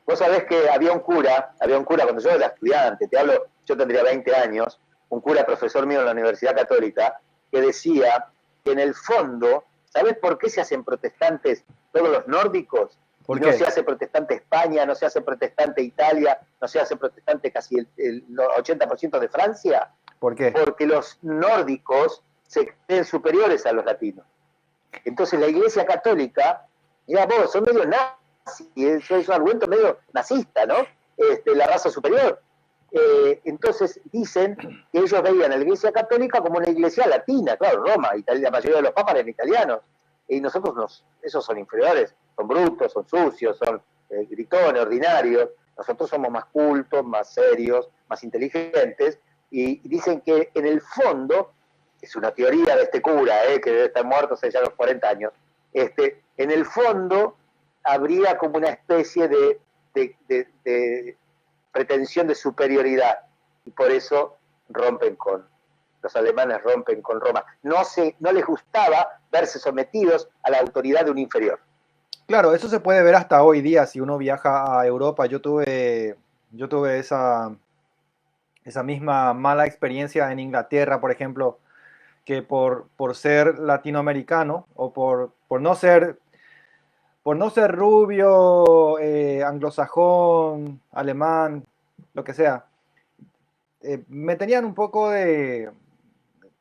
Vos sabés que había un cura cuando yo era estudiante, te hablo, yo tendría 20 años, un cura profesor mío en la Universidad Católica, que decía que en el fondo, ¿sabés por qué se hacen protestantes todos los nórdicos? Y ¿Por no qué? se hace protestante España, no se hace protestante Italia, no se hace protestante casi el 80% de Francia, ¿Por qué? porque los nórdicos se creen superiores a los latinos. Entonces la Iglesia Católica, mira vos, son medio nazis, eso es un argumento medio nazista, ¿no? La raza superior. Entonces dicen que ellos veían a la Iglesia Católica como una iglesia latina, claro, Roma, Italia, la mayoría de los papas eran italianos, y nosotros esos son inferiores, son brutos, son sucios, son gritones, ordinarios, nosotros somos más cultos, más serios, más inteligentes, y dicen que en el fondo, es una teoría de este cura, que debe estar muerto hace ya los 40 años, en el fondo habría como una especie de pretensión de superioridad, y por eso los alemanes rompen con Roma. No les gustaba verse sometidos a la autoridad de un inferior. Claro, eso se puede ver hasta hoy día si uno viaja a Europa. Yo tuve esa misma mala experiencia en Inglaterra, por ejemplo, que por ser latinoamericano o por no ser rubio, anglosajón, alemán, lo que sea, me tenían un poco de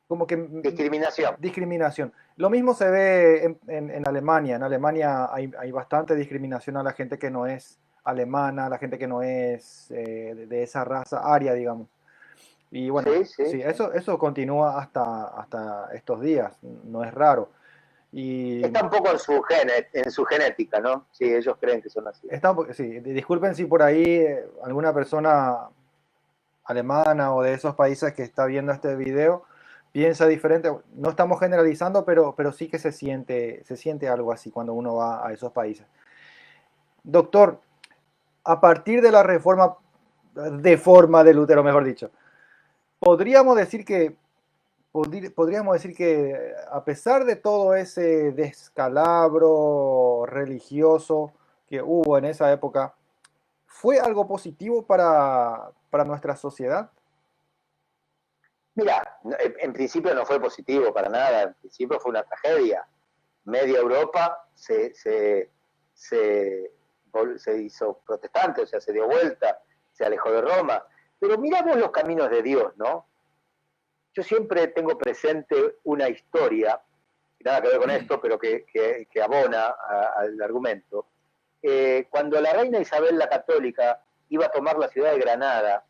como que Discriminación. discriminación. Lo mismo se ve en Alemania. En Alemania hay bastante discriminación a la gente que no es alemana, a la gente que no es de esa raza aria, digamos. Y bueno, sí, eso continúa hasta estos días, no es raro. Y está un poco en su genética, ¿no? Sí, ellos creen que son así. sí, disculpen si por ahí alguna persona alemana o de esos países que está viendo este video piensa diferente. No estamos generalizando, pero sí que se siente algo así cuando uno va a esos países. Doctor, a partir de la deforma de Lutero, mejor dicho, podríamos decir que a pesar de todo ese descalabro religioso que hubo en esa época, ¿fue algo positivo para nuestra sociedad? Mira, en principio no fue positivo para nada, en principio fue una tragedia. Media Europa se hizo protestante, o sea, se dio vuelta, se alejó de Roma. Pero miramos los caminos de Dios, ¿no? Yo siempre tengo presente una historia, nada que ver con esto, pero que abona al argumento. Cuando la reina Isabel la Católica iba a tomar la ciudad de Granada,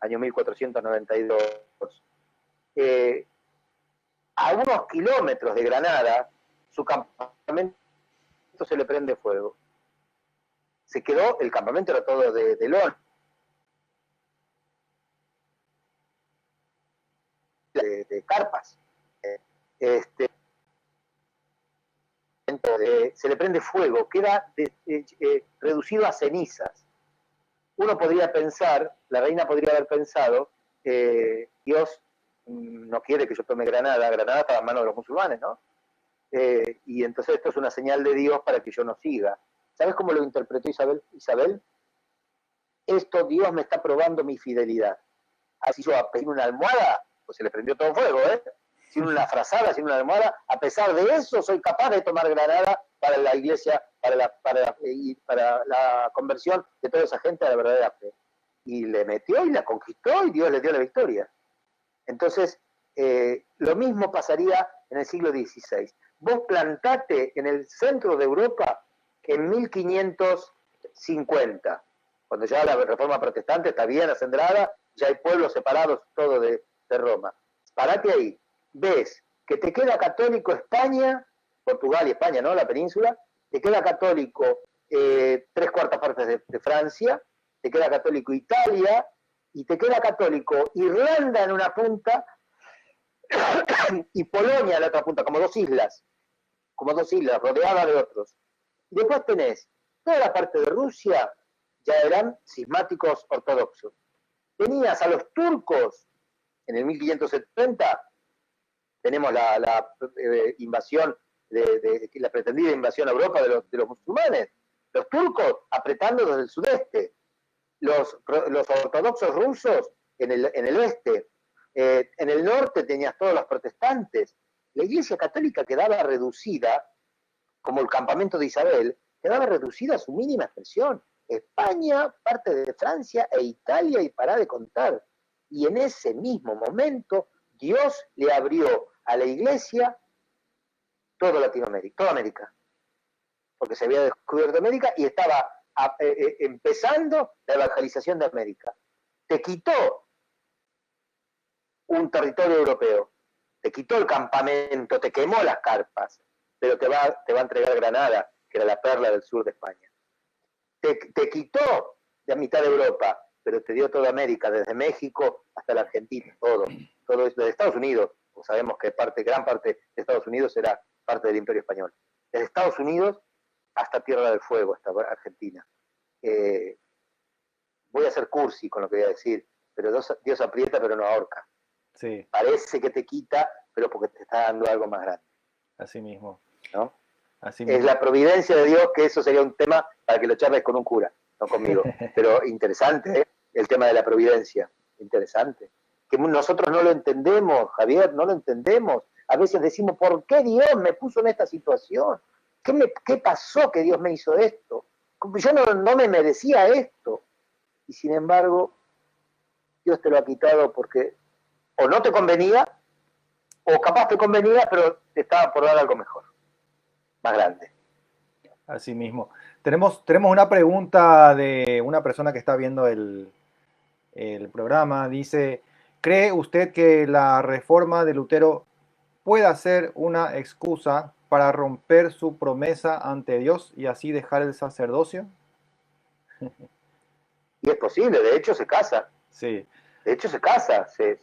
año 1492, a unos kilómetros de Granada, su campamento se le prende fuego. El campamento era todo de lona, de carpas. Se le prende fuego, queda reducido a cenizas. Uno podría pensar, la reina podría haber pensado, Dios no quiere que yo tome Granada estaba en manos de los musulmanes, ¿no? Y entonces esto es una señal de Dios para que yo no siga. ¿Sabes cómo lo interpretó Isabel? Esto Dios me está probando mi fidelidad. Así yo a pedir una almohada, pues se le prendió todo fuego, sin una frazada, sin una almohada, a pesar de eso soy capaz de tomar Granada para la iglesia, para la conversión de toda esa gente a la verdadera fe. Y le metió y la conquistó y Dios le dio la victoria. Entonces, lo mismo pasaría en el siglo XVI. Vos plantate en el centro de Europa en 1550, cuando ya la reforma protestante está bien acendrada, ya hay pueblos separados todo de Roma. Parate ahí, ves que te queda católico España, Portugal y España, ¿no? La península, te queda católico 3/4 partes de Francia, te queda católico Italia, y te queda católico Irlanda en una punta y Polonia a la otra punta, como dos islas, rodeadas de otros. Y después tenés toda la parte de Rusia, ya eran cismáticos ortodoxos. Tenías a los turcos en el 1570, tenemos la invasión, la pretendida invasión a Europa de los musulmanes. Los turcos apretando desde el sudeste, los ortodoxos rusos en el este. En el norte tenías todos los protestantes. La Iglesia Católica quedaba reducida, como el campamento de Isabel, quedaba reducida a su mínima expresión. España, parte de Francia e Italia, y pará de contar. Y en ese mismo momento, Dios le abrió a la Iglesia toda Latinoamérica, toda América, porque se había descubierto América y estaba empezando la evangelización de América. Te quitó un territorio europeo, te quitó el campamento, te quemó las carpas, pero te va a entregar Granada, que era la perla del sur de España. Te quitó la mitad de Europa, pero te dio toda América, desde México hasta la Argentina, todo eso, desde Estados Unidos, pues sabemos que gran parte de Estados Unidos era parte del Imperio Español. Desde Estados Unidos hasta Tierra del Fuego, hasta Argentina. Voy a ser cursi con lo que voy a decir, pero Dios aprieta pero no ahorca. Sí. Parece que te quita, pero porque te está dando algo más grande. Así mismo. ¿No? Así mismo. Es la providencia de Dios, que eso sería un tema para que lo charles con un cura, no conmigo. Pero interesante, ¿eh? El tema de la providencia. Interesante. Que nosotros no lo entendemos, Javier, no lo entendemos. A veces decimos, ¿por qué Dios me puso en esta situación? ¿Qué pasó que Dios me hizo esto? Yo no me merecía esto. Y sin embargo, Dios te lo ha quitado porque o no te convenía, o capaz te convenía, pero te estaba por dar algo mejor, más grande. Así mismo. Tenemos una pregunta de una persona que está viendo el programa. Dice, ¿cree usted que la reforma de Lutero pueda ser una excusa para romper su promesa ante Dios y así dejar el sacerdocio? Y es posible, de hecho se casa. Sí. De hecho se casa, se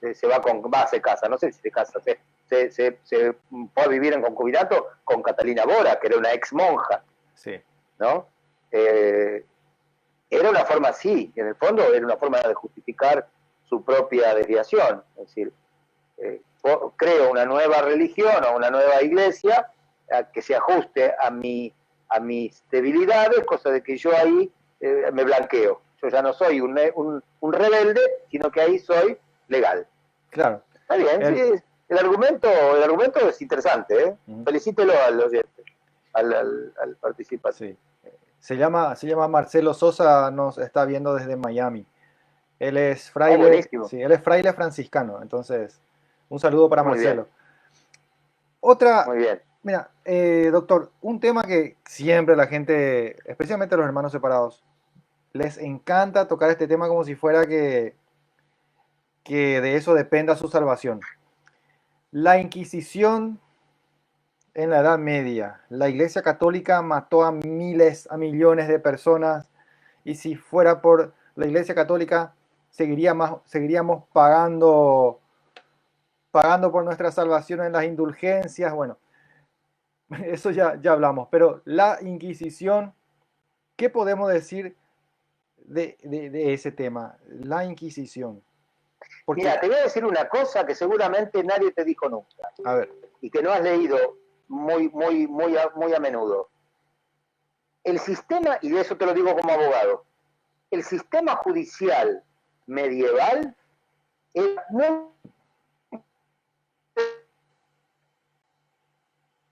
casa, no sé si se casa, se fue a vivir en concubinato con Catalina Bora, que era una ex monja. Sí. ¿No? Era una forma así, en el fondo era una forma de justificar su propia desviación. Es decir, creo una nueva religión o una nueva iglesia que se ajuste a mis debilidades, cosa de que yo ahí me blanqueo. Yo ya no soy un rebelde, sino que ahí soy legal. Claro. Está bien, sí, el argumento es interesante, ¿eh? Felicítelo al oyente, al participante. Sí. Se llama Marcelo Sosa, nos está viendo desde Miami. Él es fraile, sí, él es fraile franciscano, entonces un saludo para Marcelo. Muy bien. Mira, doctor, un tema que siempre la gente, especialmente los hermanos separados, les encanta tocar este tema como si fuera que de eso dependa su salvación. La Inquisición en la Edad Media. La Iglesia Católica mató a millones de personas, y si fuera por la Iglesia Católica seguiríamos pagando por nuestra salvación en las indulgencias. Bueno, eso ya hablamos, pero la Inquisición, ¿qué podemos decir de ese tema? La Inquisición. Porque... Mira, te voy a decir una cosa que seguramente nadie te dijo nunca. A ver. Y que no has leído muy a menudo. El sistema, y de eso te lo digo como abogado, el sistema judicial medieval era muy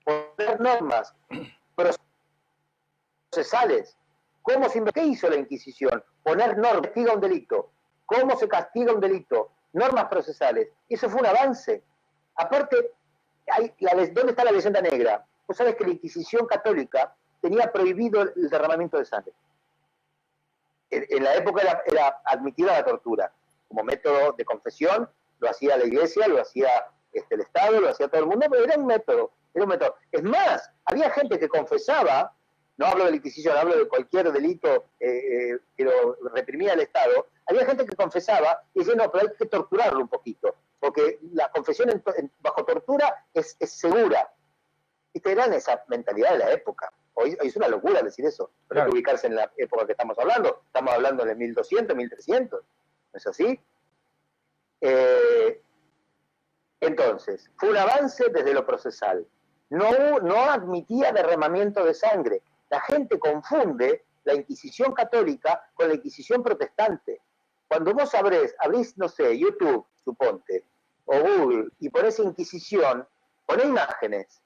poner normas procesales. ¿Qué hizo la Inquisición? Poner normas, castiga un delito. ¿Cómo se castiga un delito? Normas procesales. Eso fue un avance. Aparte, ¿dónde está la leyenda negra? Vos sabés que la Inquisición católica tenía prohibido el derramamiento de sangre. En la época era admitida la tortura como método de confesión, lo hacía la Iglesia, lo hacía el Estado, lo hacía todo el mundo, pero era un método. Es más, había gente que confesaba, no hablo de la Inquisición, hablo de cualquier delito que lo reprimía el Estado, había gente que confesaba y decía, no, pero hay que torturarlo un poquito. porque la confesión bajo tortura es segura. ¿Viste? Era esa mentalidad de la época. Hoy es una locura decir eso, pero Claro. hay que ubicarse en la época que estamos hablando. Estamos hablando de 1200, 1300, ¿no es así? Entonces, fue un avance desde lo procesal. No admitía derramamiento de sangre. La gente confunde la Inquisición católica con la Inquisición protestante. Cuando vos abrís, no sé, YouTube, suponte, o Google, y ponés Inquisición, ponés imágenes,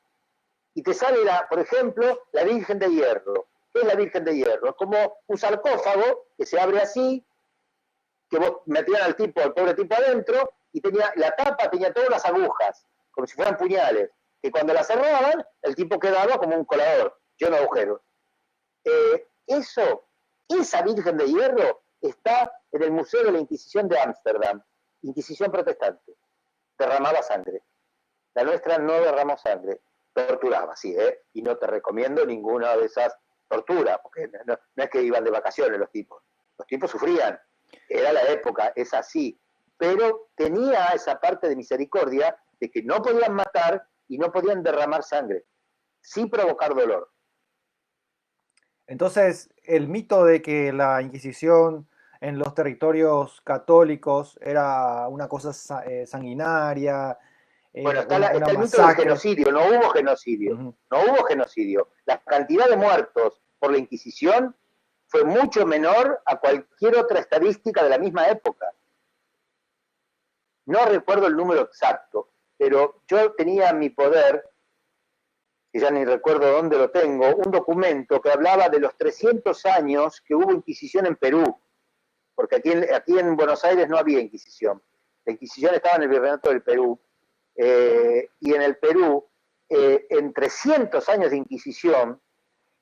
y te sale, por ejemplo, la Virgen de Hierro. ¿Qué es la Virgen de Hierro? Es como un sarcófago que se abre así, que vos metían al pobre tipo adentro, y la tapa tenía todas las agujas, como si fueran puñales, que cuando la cerraban, el tipo quedaba como un colador, lleno de agujeros. Esa Virgen de Hierro está en el Museo de la Inquisición de Ámsterdam, Inquisición protestante. Derramaba sangre. La nuestra no derramó sangre, torturaba, sí, y no te recomiendo ninguna de esas torturas, porque no es que iban de vacaciones los tipos sufrían, era la época, es así, pero tenía esa parte de misericordia de que no podían matar y no podían derramar sangre, sin provocar dolor. Entonces, el mito de que la Inquisición en los territorios católicos era una cosa sanguinaria, Bueno, está una el mito del masacre. genocidio, no hubo genocidio, no hubo genocidio. La cantidad de muertos por la Inquisición fue mucho menor a cualquier otra estadística de la misma época. No recuerdo el número exacto, pero yo tenía en mi poder, que ya ni recuerdo dónde lo tengo, un documento que hablaba de los 300 años que hubo Inquisición en Perú, porque aquí en Buenos Aires no había Inquisición. La Inquisición estaba en el Virreinato del Perú, y en el Perú, en 300 años de Inquisición,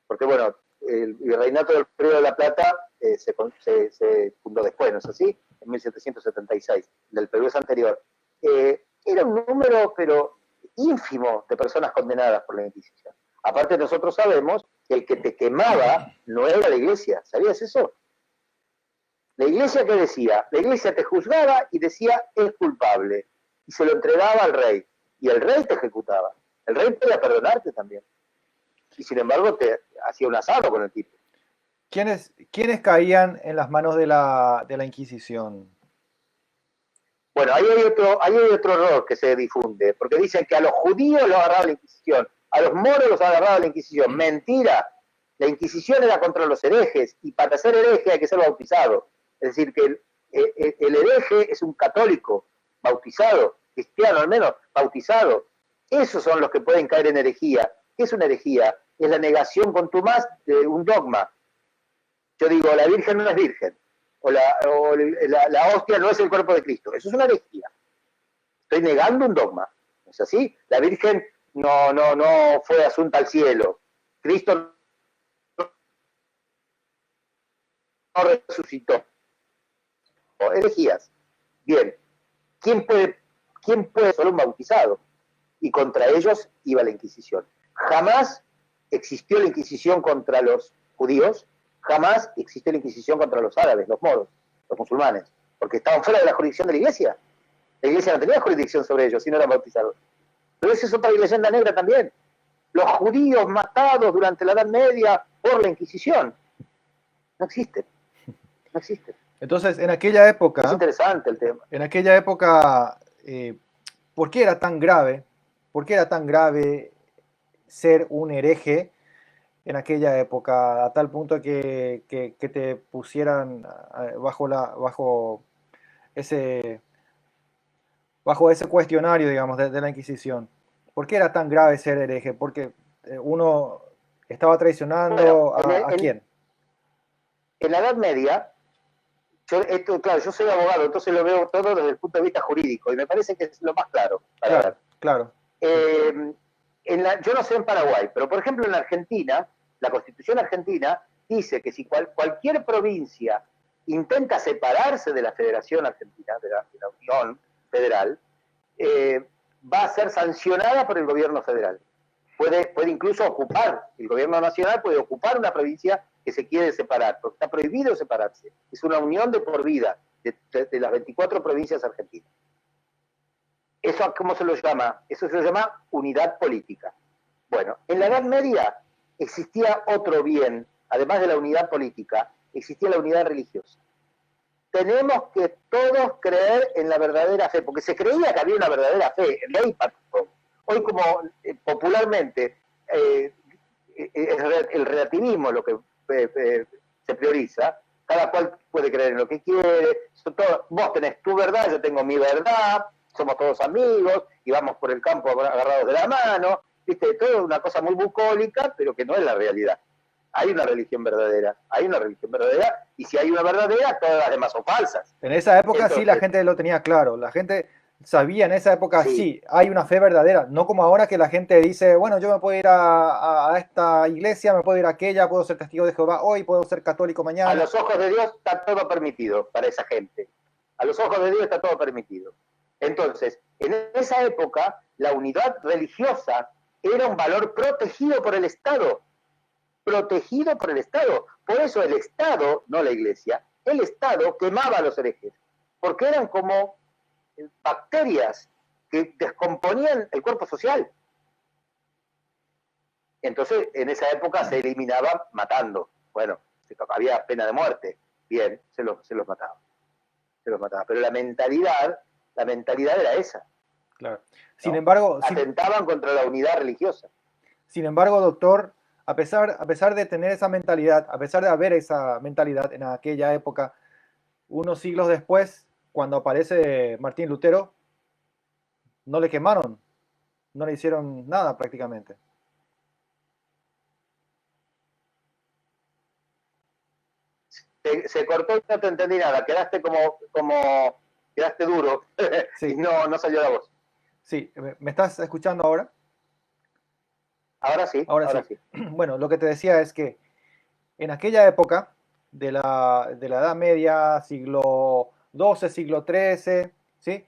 porque bueno, el Virreinato del Río de la Plata se fundó después, ¿no es así? En 1776, del Perú es anterior. Era un número, pero ínfimo, de personas condenadas por la Inquisición. Aparte, nosotros sabemos que el que te quemaba no era la iglesia, ¿sabías eso? La iglesia, ¿qué decía? La iglesia te juzgaba y decía, es culpable, y se lo entregaba al rey, y el rey te ejecutaba. El rey podía perdonarte también, y sin embargo te hacía un asado con el tipo. ¿Quiénes caían en las manos de la Inquisición? Bueno, ahí hay otro error que se difunde, porque dicen que a los judíos los agarraba la Inquisición, a los moros los agarraba la Inquisición. Mentira, la Inquisición era contra los herejes, y para ser hereje hay que ser bautizado. Es decir, que el hereje es un católico, bautizado, cristiano al menos, bautizado. Esos son los que pueden caer en herejía. ¿Qué es una herejía? Es la negación contumaz de un dogma. Yo digo, la Virgen no es virgen, o la hostia no es el cuerpo de Cristo. Eso es una herejía. Estoy negando un dogma. ¿No es así? La Virgen no fue asunta al cielo. Cristo no resucitó. O herejías. Bien. ¿Quién puede solo un bautizado? Y contra ellos iba la Inquisición. Jamás existió la Inquisición contra los judíos, jamás existió la Inquisición contra los árabes, los moros, los musulmanes, porque estaban fuera de la jurisdicción de la Iglesia. La Iglesia no tenía jurisdicción sobre ellos, si no eran bautizados. Pero esa es otra leyenda negra también. Los judíos matados durante la Edad Media por la Inquisición. No existen. No existen. Entonces, en aquella época... Es interesante el tema. En aquella época, ¿por qué era tan grave? ¿Por qué era tan grave ser un hereje en aquella época, a tal punto que te pusieran bajo ese cuestionario, digamos, de la Inquisición? ¿Por qué era tan grave ser hereje? Porque uno estaba traicionando ¿a quién? En la Edad Media, yo soy abogado, entonces lo veo todo desde el punto de vista jurídico, y me parece que es lo más claro para ver. Claro. Yo no sé en Paraguay, pero por ejemplo en Argentina, la Constitución argentina dice que si cualquier provincia intenta separarse de la Federación Argentina, de la Unión Federal, va a ser sancionada por el gobierno federal. Puede incluso ocupar, el gobierno nacional puede ocupar una provincia que se quiere separar, porque está prohibido separarse. Es una unión de por vida de las 24 provincias argentinas. ¿Eso cómo se lo llama? Eso se lo llama unidad política. Bueno, en la Edad Media existía otro bien, además de la unidad política, existía la unidad religiosa. Tenemos que todos creer en la verdadera fe, porque se creía que había una verdadera fe, ley para todos. Hoy, como popularmente el relativismo lo que se prioriza, cada cual puede creer en lo que quiere, vos tenés tu verdad, yo tengo mi verdad, somos todos amigos y vamos por el campo agarrados de la mano, ¿viste? Todo es una cosa muy bucólica, pero que no es la realidad. Hay una religión verdadera, y si hay una verdadera, todas las demás son falsas. En esa época Entonces, sí la gente lo tenía claro, la gente sabía en esa época sí, hay una fe verdadera, no como ahora que la gente dice, bueno, yo me puedo ir a esta iglesia, me puedo ir a aquella, puedo ser testigo de Jehová hoy, puedo ser católico mañana. A los ojos de Dios está todo permitido para esa gente. A los ojos de Dios está todo permitido. Entonces, en esa época, la unidad religiosa era un valor protegido por el Estado. Protegido por el Estado. Por eso el Estado, no la Iglesia, el Estado quemaba a los herejes. Porque eran como bacterias que descomponían el cuerpo social. Entonces, en esa época se eliminaba matando. Bueno, había pena de muerte. Bien, se los mataba. Pero la mentalidad era esa. Claro. ¿no? Sin embargo, atentaban contra la unidad religiosa. Sin embargo, doctor, a pesar de tener esa mentalidad, a pesar de haber esa mentalidad en aquella época, unos siglos después, cuando aparece Martín Lutero, no le quemaron, no le hicieron nada prácticamente. Se cortó y no te entendí nada, quedaste quedaste duro Sí. y no salió la voz. Sí, ¿me estás escuchando ahora? Ahora sí. Bueno, lo que te decía es que en aquella época de la Edad Media, siglo XII, siglo XIII, ¿sí?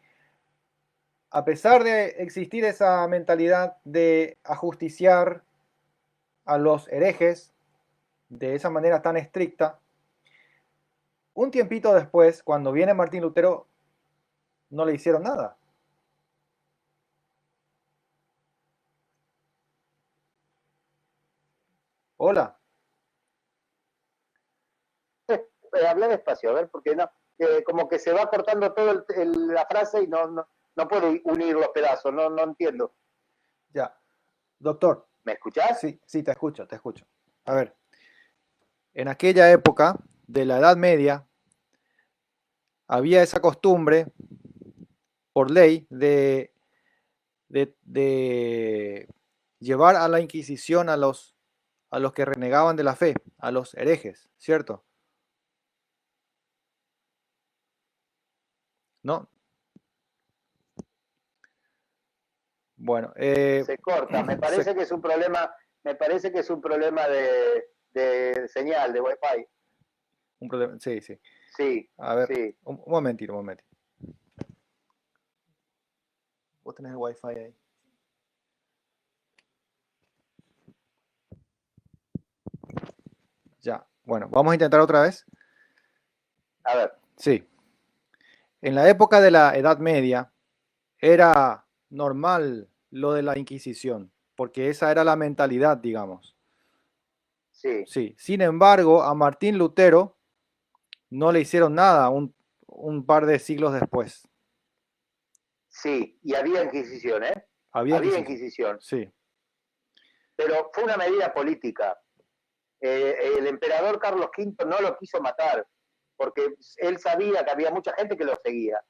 A pesar de existir esa mentalidad de ajusticiar a los herejes de esa manera tan estricta, un tiempito después, cuando viene Martín Lutero, no le hicieron nada. Hola. Habla despacio, a ver, porque no, como que se va cortando toda la frase y no puedo unir los pedazos, no entiendo. Ya. Doctor. ¿Me escuchás? Sí, te escucho. A ver, en aquella época de la Edad Media había esa costumbre por ley de llevar a la Inquisición a los que renegaban de la fe, a los herejes, ¿cierto? ¿No? Bueno, se corta, me parece que es un problema de señal, de Wi-Fi. Un problema, sí. Sí. A ver, sí. un momentito. ¿Vos tenés el Wi-Fi ahí? Ya, bueno, vamos a intentar otra vez. A ver. Sí. En la época de la Edad Media era normal lo de la Inquisición, porque esa era la mentalidad, digamos. Sí. Sin embargo, a Martín Lutero no le hicieron nada un par de siglos después. Sí, y había Inquisición, ¿eh? Había Inquisición. Sí. Pero fue una medida política. El emperador Carlos V no lo quiso matar, porque él sabía que había mucha gente que lo seguía.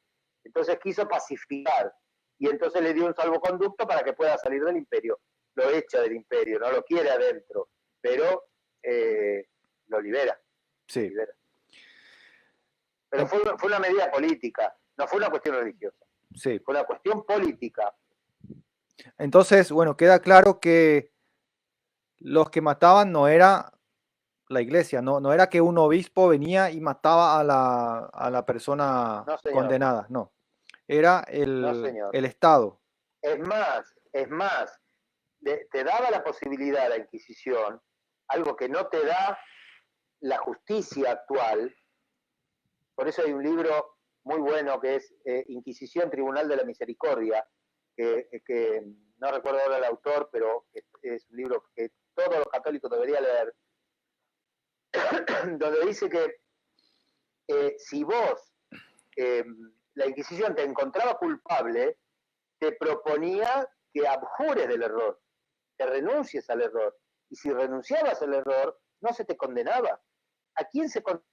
Entonces quiso pacificar, y entonces le dio un salvoconducto para que pueda salir del imperio. Lo echa del imperio, no lo quiere adentro, pero lo libera. Sí. Lo libera. Pero fue una medida política, no fue una cuestión religiosa. Sí. Fue una cuestión política. Entonces, bueno, queda claro que los que mataban no era la iglesia, no era que un obispo venía y mataba a la persona condenada, no. Era el Estado. Es más, te daba la posibilidad la Inquisición, algo que no te da la justicia actual. Por eso hay un libro muy bueno que es Inquisición, Tribunal de la Misericordia, que no recuerdo ahora el autor, pero es un libro que todos los católicos deberían leer, donde dice que si vos, la Inquisición te encontraba culpable, te proponía que abjures del error, que renuncies al error. Y si renunciabas al error, no se te condenaba. ¿A quién se condenaba?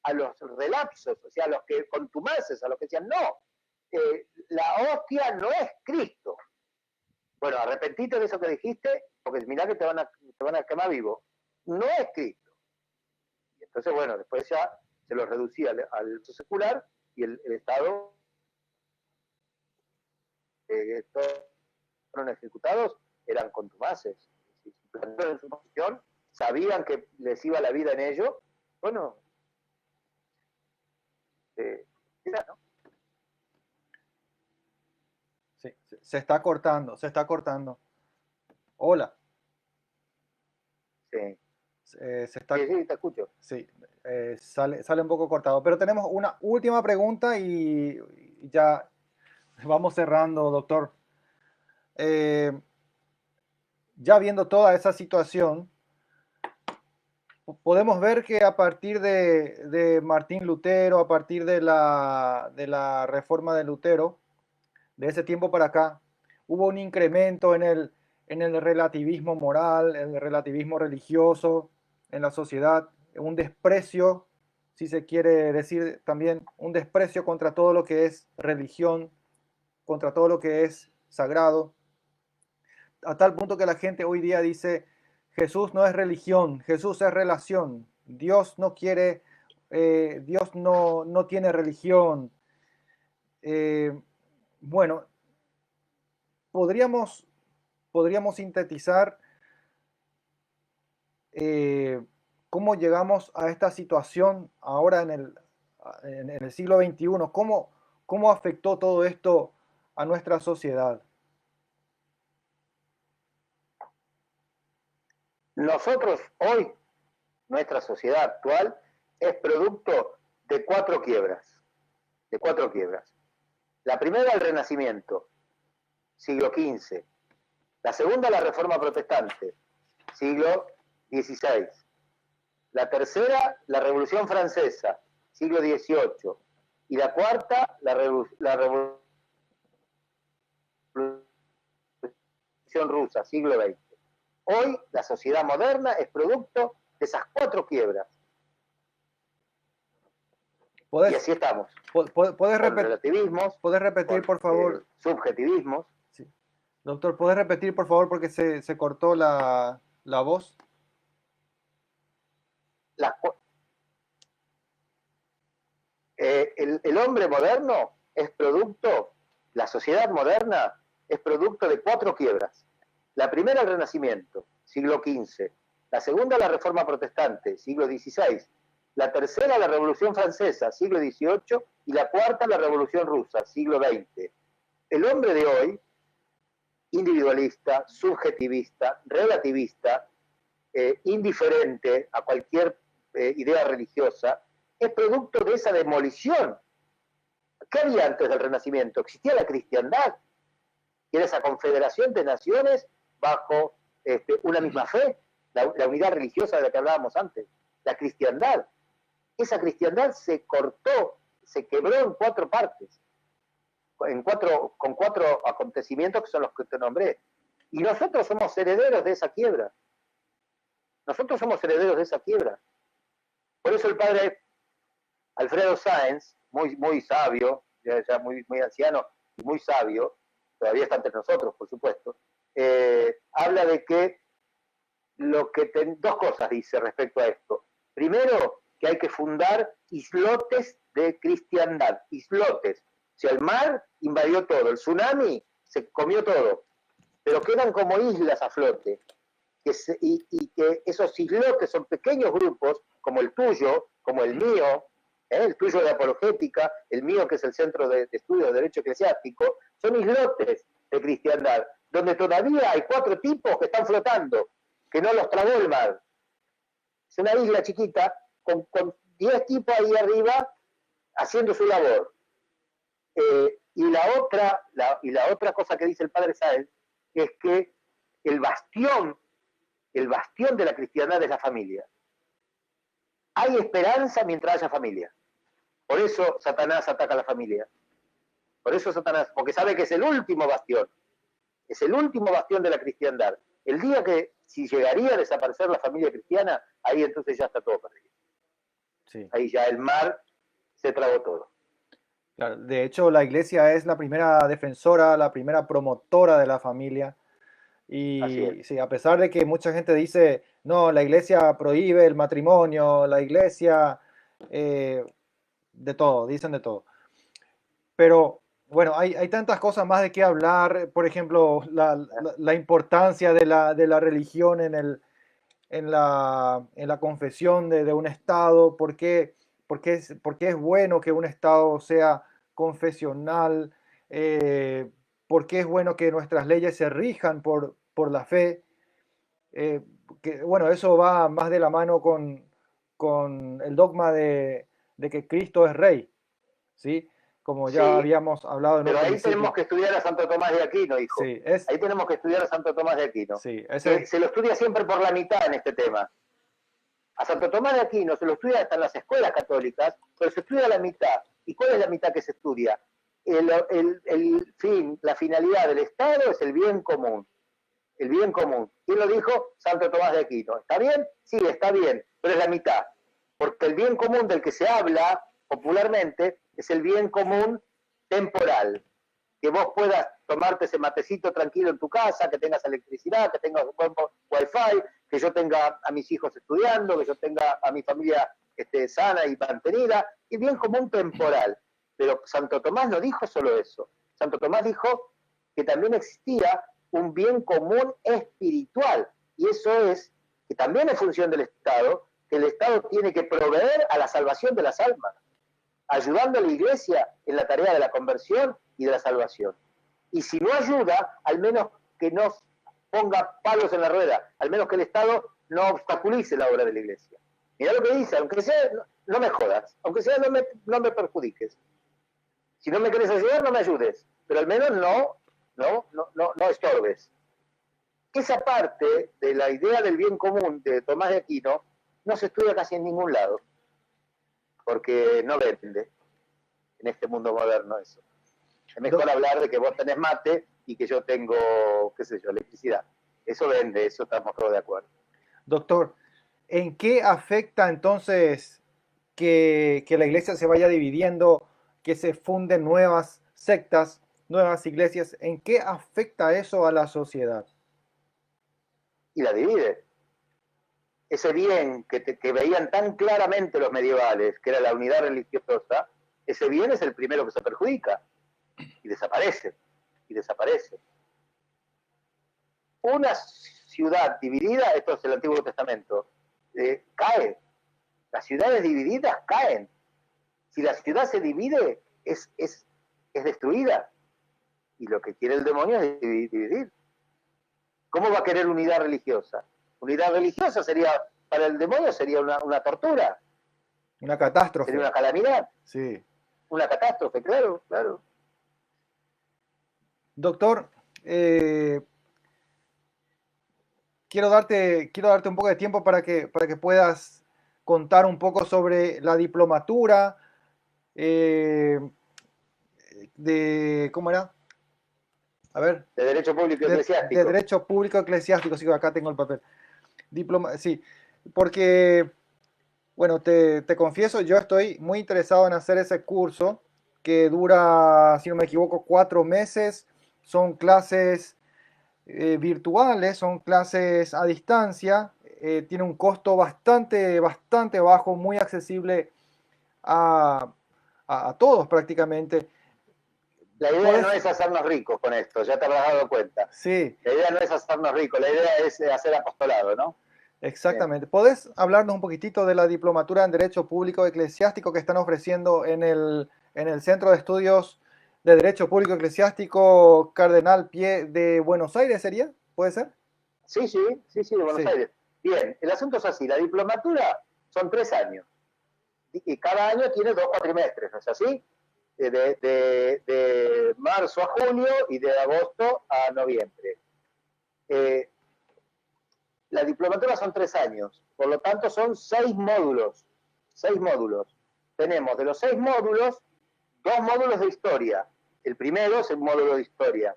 A los relapsos, o sea, a los que contumaces, a los que decían, no, la hostia no es Cristo. Bueno, arrepentite de eso que dijiste, porque mirá que te van a quemar vivo. No es Cristo. Y entonces, bueno, después ya se lo reducía al secular y el Estado, todos fueron ejecutados, eran contumaces. Si plantaron en su posición, sabían que les iba la vida en ello, bueno, era, ¿no? Sí, se está cortando, se está cortando. Hola. Sí. Se está, Sí, te escucho. sí, sale un poco cortado. Pero tenemos una última pregunta y ya vamos cerrando, doctor. Ya viendo toda esa situación, podemos ver que a partir de Martín Lutero, a partir de la reforma de Lutero, de ese tiempo para acá, hubo un incremento en el relativismo moral, en el relativismo religioso en la sociedad, un desprecio, si se quiere decir también, un desprecio contra todo lo que es religión, contra todo lo que es sagrado, a tal punto que la gente hoy día dice, Jesús no es religión, Jesús es relación, Dios no quiere, Dios no tiene religión. Bueno, podríamos sintetizar cómo llegamos a esta situación ahora en el siglo XXI, cómo afectó todo esto a nuestra sociedad. Nosotros hoy, nuestra sociedad actual, es producto de cuatro quiebras. De cuatro quiebras. La primera, el Renacimiento, siglo XV. La segunda, la Reforma Protestante, siglo XVI. La tercera, la Revolución Francesa, siglo XVIII. Y la cuarta, la Revolución Rusa, siglo XX. Hoy la sociedad moderna es producto de esas cuatro quiebras. Y así estamos. ¿Puedes relativismos, repetir, por favor? Subjetivismos. Sí. Doctor, ¿puedes repetir, por favor, porque se cortó la voz? El hombre moderno es producto, la sociedad moderna es producto de cuatro quiebras. La primera, el Renacimiento, siglo XV. La segunda, la Reforma Protestante, siglo XVI. La tercera, la Revolución Francesa, siglo XVIII. Y la cuarta, la Revolución Rusa, siglo XX. El hombre de hoy, individualista, subjetivista, relativista, indiferente a cualquier idea religiosa, es producto de esa demolición. ¿Qué había antes del Renacimiento? Existía la cristiandad, que era esa confederación de naciones bajo una misma fe, la unidad religiosa de la que hablábamos antes, la cristiandad. Esa cristiandad se cortó, se quebró en cuatro partes, con cuatro acontecimientos que son los que te nombré. Y nosotros somos herederos de esa quiebra. Nosotros somos herederos de esa quiebra. Por eso el padre Alfredo Sáenz, muy sabio, ya muy anciano y muy sabio, todavía está entre nosotros, por supuesto, habla de que dos cosas dice respecto a esto. Primero, que hay que fundar islotes de cristiandad, islotes. O sea, el mar invadió todo, el tsunami se comió todo, pero quedan como islas a flote. Y que esos islotes son pequeños grupos, como el tuyo, como el mío, el tuyo de apologética, el mío que es el Centro de Estudios de Derecho Eclesiástico, son islotes de cristiandad, donde todavía hay cuatro tipos que están flotando, que no los tragó el mar. Es una isla chiquita con 10 tipos ahí arriba haciendo su labor. Y la otra cosa que dice el padre Sáenz es que el bastión de la cristiandad es la familia. Hay esperanza mientras haya familia. Por eso Satanás ataca a la familia. Por eso Satanás, porque sabe que es el último bastión. Es el último bastión de la cristiandad. El día que, si llegaría a desaparecer la familia cristiana, ahí entonces ya está todo perdido. Sí. Ahí ya el mar se tragó todo. Claro, de hecho, la iglesia es la primera defensora, la primera promotora de la familia. Y sí, a pesar de que mucha gente dice, no, la iglesia prohíbe el matrimonio, la iglesia, de todo, dicen de todo. Pero bueno, hay tantas cosas más de qué hablar. Por ejemplo, la importancia de la religión en la confesión de un Estado. Por qué es bueno que un Estado sea confesional? ¿Por qué es bueno que nuestras leyes se rijan por la fe? Bueno, eso va más de la mano con el dogma de que Cristo es Rey, ¿sí? Como ya habíamos hablado en pero otro ahí principio. tenemos que estudiar a Santo Tomás de Aquino, hijo. Sí, ahí tenemos que estudiar a Santo Tomás de Aquino. Sí, se lo estudia siempre por la mitad en este tema. A Santo Tomás de Aquino se lo estudia hasta en las escuelas católicas, pero se estudia la mitad. ¿Y cuál es la mitad que se estudia? La finalidad del Estado es el bien común. El bien común. ¿Quién lo dijo? Santo Tomás de Aquino. ¿Está bien? Sí, está bien, pero es la mitad. Porque el bien común del que se habla popularmente es el bien común temporal. Que vos puedas tomarte ese matecito tranquilo en tu casa, que tengas electricidad, que tengas un buen wifi, que yo tenga a mis hijos estudiando, que yo tenga a mi familia sana y mantenida, y bien común temporal. Pero Santo Tomás no dijo solo eso. Santo Tomás dijo que también existía un bien común espiritual, y eso es que también es función del Estado, que el Estado tiene que proveer a la salvación de las almas, ayudando a la Iglesia en la tarea de la conversión y de la salvación. Y si no ayuda, al menos que no ponga palos en la rueda, al menos que el Estado no obstaculice la obra de la Iglesia. Mirá lo que dice, aunque sea, no me jodas, aunque sea, no me perjudiques. Si no me querés ayudar, no me ayudes, pero al menos no estorbes. Esa parte de la idea del bien común de Tomás de Aquino no se estudia casi en ningún lado, porque no vende en este mundo moderno eso. Es mejor hablar de que vos tenés mate y que yo tengo, qué sé yo, electricidad. Eso vende, eso estamos todos de acuerdo. Doctor, ¿en qué afecta entonces que la iglesia se vaya dividiendo, que se funden nuevas sectas, nuevas iglesias? ¿En qué afecta eso a la sociedad? Y la divide. Ese bien que veían tan claramente los medievales, que era la unidad religiosa, ese bien es el primero que se perjudica y desaparece, Una ciudad dividida, esto es el Antiguo Testamento, cae. Las ciudades divididas caen. Si la ciudad se divide, es destruida. Y lo que quiere el demonio es dividir. ¿Cómo va a querer unidad religiosa? Unidad religiosa sería, para el demonio sería una tortura. Una catástrofe. Sería una calamidad. Sí. Una catástrofe, claro. Doctor, quiero darte un poco de tiempo para que puedas contar un poco sobre la diplomatura ¿cómo era? A ver. De Derecho Público Eclesiástico. De Derecho Público Eclesiástico, sí, acá tengo el papel. Sí, porque, bueno, te confieso, yo estoy muy interesado en hacer ese curso que dura, si no me equivoco, 4 meses. Son clases virtuales, son clases a distancia. Tiene un costo bastante bajo, muy accesible a todos prácticamente. La idea no es hacernos ricos con esto, ya te habrás dado cuenta. Sí. La idea no es hacernos ricos, la idea es hacer apostolado, ¿no? Exactamente. Bien. ¿Podés hablarnos un poquitito de la diplomatura en Derecho Público Eclesiástico que están ofreciendo en el Centro de Estudios de Derecho Público Eclesiástico Cardenal Pie de Buenos Aires, sería? ¿Puede ser? Sí, de Buenos Aires. Bien, el asunto es así, la diplomatura son 3 años. y cada año tiene 2 cuatrimestres, ¿no es así? De marzo a julio y de agosto a noviembre. La diplomatura son 3 años, por lo tanto son 6 módulos. 6 módulos. Tenemos de los 6 módulos, 2 módulos de historia. El primero es el módulo de historia.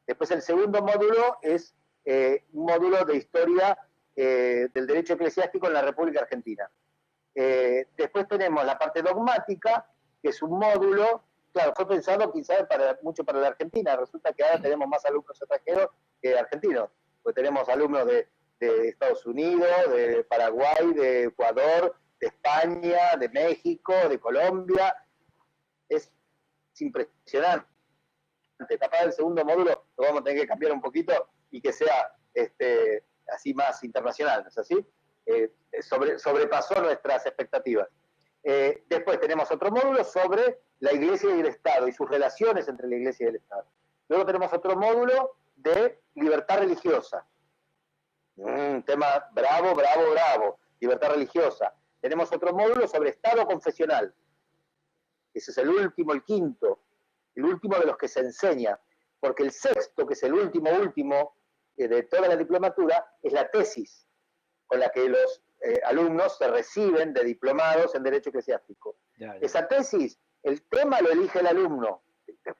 Después el segundo módulo es un módulo de historia del derecho eclesiástico en la República Argentina. Después tenemos la parte dogmática, que es un módulo, claro, fue pensado quizás mucho para la Argentina. Resulta que ahora tenemos más alumnos extranjeros que argentinos, pues tenemos alumnos de Estados Unidos, de Paraguay, de Ecuador, de España, de México, de Colombia. Es impresionante. Capaz el segundo módulo lo vamos a tener que cambiar un poquito y que sea así más internacional, ¿no es así? Sobrepasó nuestras expectativas. Después tenemos otro módulo sobre la Iglesia y el Estado y sus relaciones entre la Iglesia y el Estado. Luego tenemos otro módulo de libertad religiosa. Tema bravo, bravo, bravo. Libertad religiosa. Tenemos otro módulo sobre Estado confesional. Ese es el último, el quinto. El último de los que se enseña. Porque el sexto, que es el último de toda la diplomatura, es la tesis con la que los alumnos se reciben de diplomados en Derecho Eclesiástico. Ya. Esa tesis, el tema lo elige el alumno.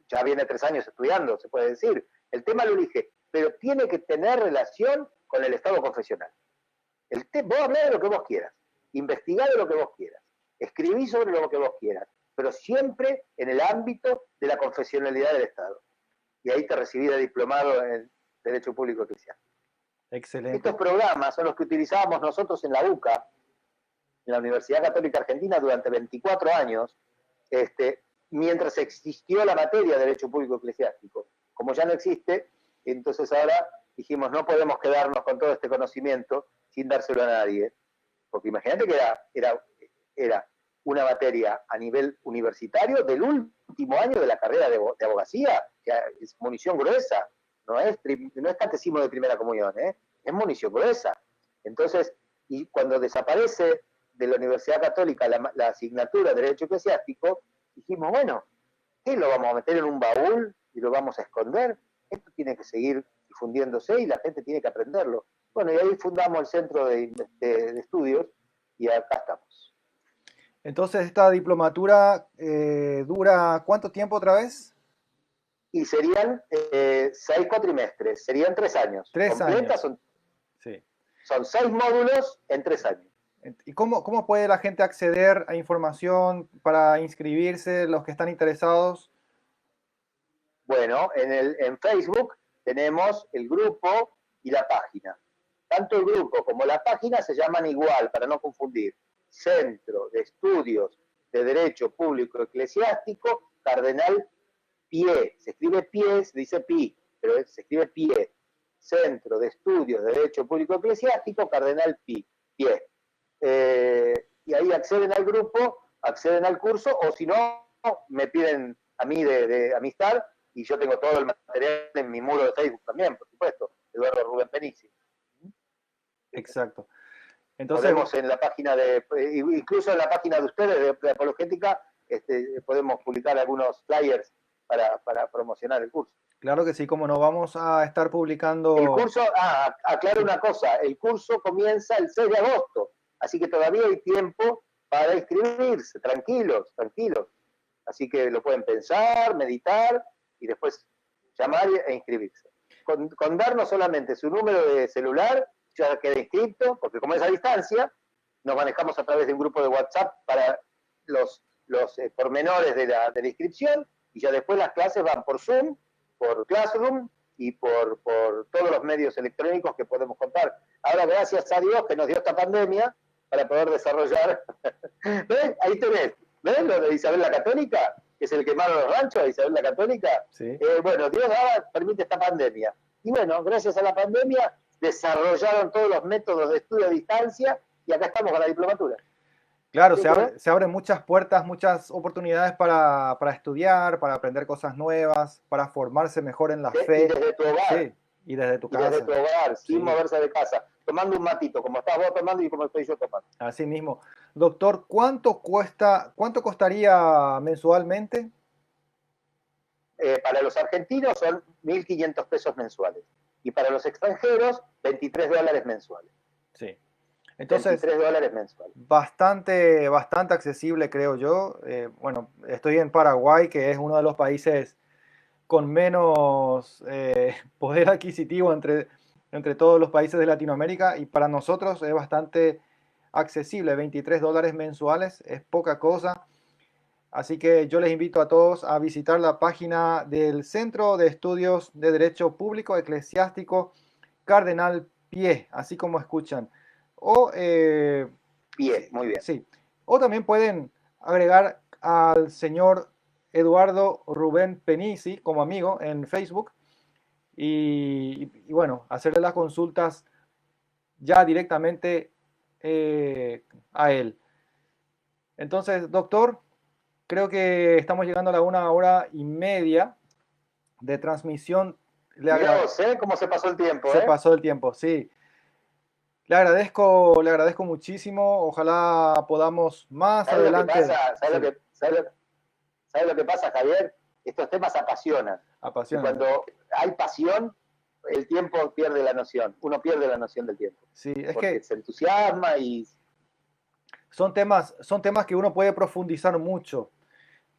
Ya viene 3 años estudiando, se puede decir. El tema lo elige, pero tiene que tener relación con el Estado confesional. Vos hablá de lo que vos quieras, investigá de lo que vos quieras, escribí sobre lo que vos quieras, pero siempre en el ámbito de la confesionalidad del Estado. Y ahí te recibí de diplomado en Derecho Público Eclesiástico. Excelente. Estos programas son los que utilizábamos nosotros en la UCA, en la Universidad Católica Argentina, durante 24 años, mientras existió la materia de Derecho Público Eclesiástico. Como ya no existe, entonces ahora dijimos, no podemos quedarnos con todo este conocimiento sin dárselo a nadie. Porque imagínate que era una materia a nivel universitario del último año de la carrera de abogacía, que es munición gruesa, no es catecismo de primera comunión, es munición gruesa. Entonces, y cuando desaparece de la Universidad Católica la asignatura de Derecho Eclesiástico, dijimos, bueno, ¿qué lo vamos a meter en un baúl y lo vamos a esconder? Esto tiene que seguir difundiéndose y la gente tiene que aprenderlo. Bueno, y ahí fundamos el Centro de Estudios y acá estamos. Entonces, ¿esta diplomatura dura cuánto tiempo otra vez? Y serían 6 cuatrimestres, serían 3 años. 3 años. Son 6 módulos en 3 años. ¿Y cómo puede la gente acceder a información para inscribirse, los que están interesados? Bueno, en Facebook tenemos el grupo y la página. Tanto el grupo como la página se llaman igual, para no confundir. Centro de Estudios de Derecho Público Eclesiástico, Cardenal Pie. Se escribe Pie, se dice Pi, pero se escribe Pie. Centro de Estudios de Derecho Público Eclesiástico, Cardenal Pie. Y ahí acceden al grupo, acceden al curso, o si no, me piden a mí de amistad, y yo tengo todo el material en mi muro de Facebook también, por supuesto, Eduardo Rubén Penici. Exacto. Entonces, podemos en la página incluso en la página de ustedes de Apologética, podemos publicar algunos flyers para promocionar el curso. Claro que sí, como no, vamos a estar publicando... El curso, aclaro una cosa, el curso comienza el 6 de agosto, así que todavía hay tiempo para inscribirse, tranquilos. Así que lo pueden pensar, meditar y después llamar e inscribirse. Con darnos solamente su número de celular, ya queda inscrito, porque como es a distancia, nos manejamos a través de un grupo de WhatsApp para los pormenores de la inscripción, y ya después las clases van por Zoom, por Classroom y por todos los medios electrónicos que podemos contar. Ahora, gracias a Dios que nos dio esta pandemia para poder desarrollar. ¿Ves? Ahí tenés. ¿Ves lo de Isabel la Católica? Que es el quemaron los ranchos de Isabel la Católica. Sí. Bueno, Dios permite esta pandemia. Y bueno, gracias a la pandemia desarrollaron todos los métodos de estudio a distancia y acá estamos con la diplomatura. Claro, se abren muchas puertas, muchas oportunidades para estudiar, para aprender cosas nuevas, para formarse mejor en la fe. Y desde tu hogar. Sí, y desde tu casa. Desde tu hogar, sin Sí. moverse de casa. Tomando un matito, como estás vos tomando y como estoy yo tomando. Así mismo. Doctor, cuánto costaría mensualmente? Para los argentinos son 1.500 pesos mensuales. Y para los extranjeros, $23 mensuales. Sí. Entonces, $23 mensuales. bastante accesible, creo yo. Bueno, estoy en Paraguay, que es uno de los países con menos poder adquisitivo entre todos los países de Latinoamérica, y para nosotros es bastante accesible. $23 mensuales es poca cosa. Así que yo les invito a todos a visitar la página del Centro de Estudios de Derecho Público Eclesiástico Cardenal Pie, así como escuchan. O, Pie, muy bien. sí, o también pueden agregar al señor Eduardo Rubén Penisi como amigo en Facebook y bueno, hacerle las consultas ya directamente a él. Entonces, doctor, creo que estamos llegando a la 1 hora y media de transmisión. Mirá vos, ¿cómo se pasó el tiempo? Se pasó el tiempo, sí. Le agradezco muchísimo. Ojalá podamos más ¿Sabes adelante. Lo que pasa? ¿Sabes lo que pasa, Javier? Estos temas apasionan. Y cuando hay pasión, el tiempo pierde la noción. Uno pierde la noción del tiempo. Sí, es porque que se entusiasma y... son temas que uno puede profundizar mucho.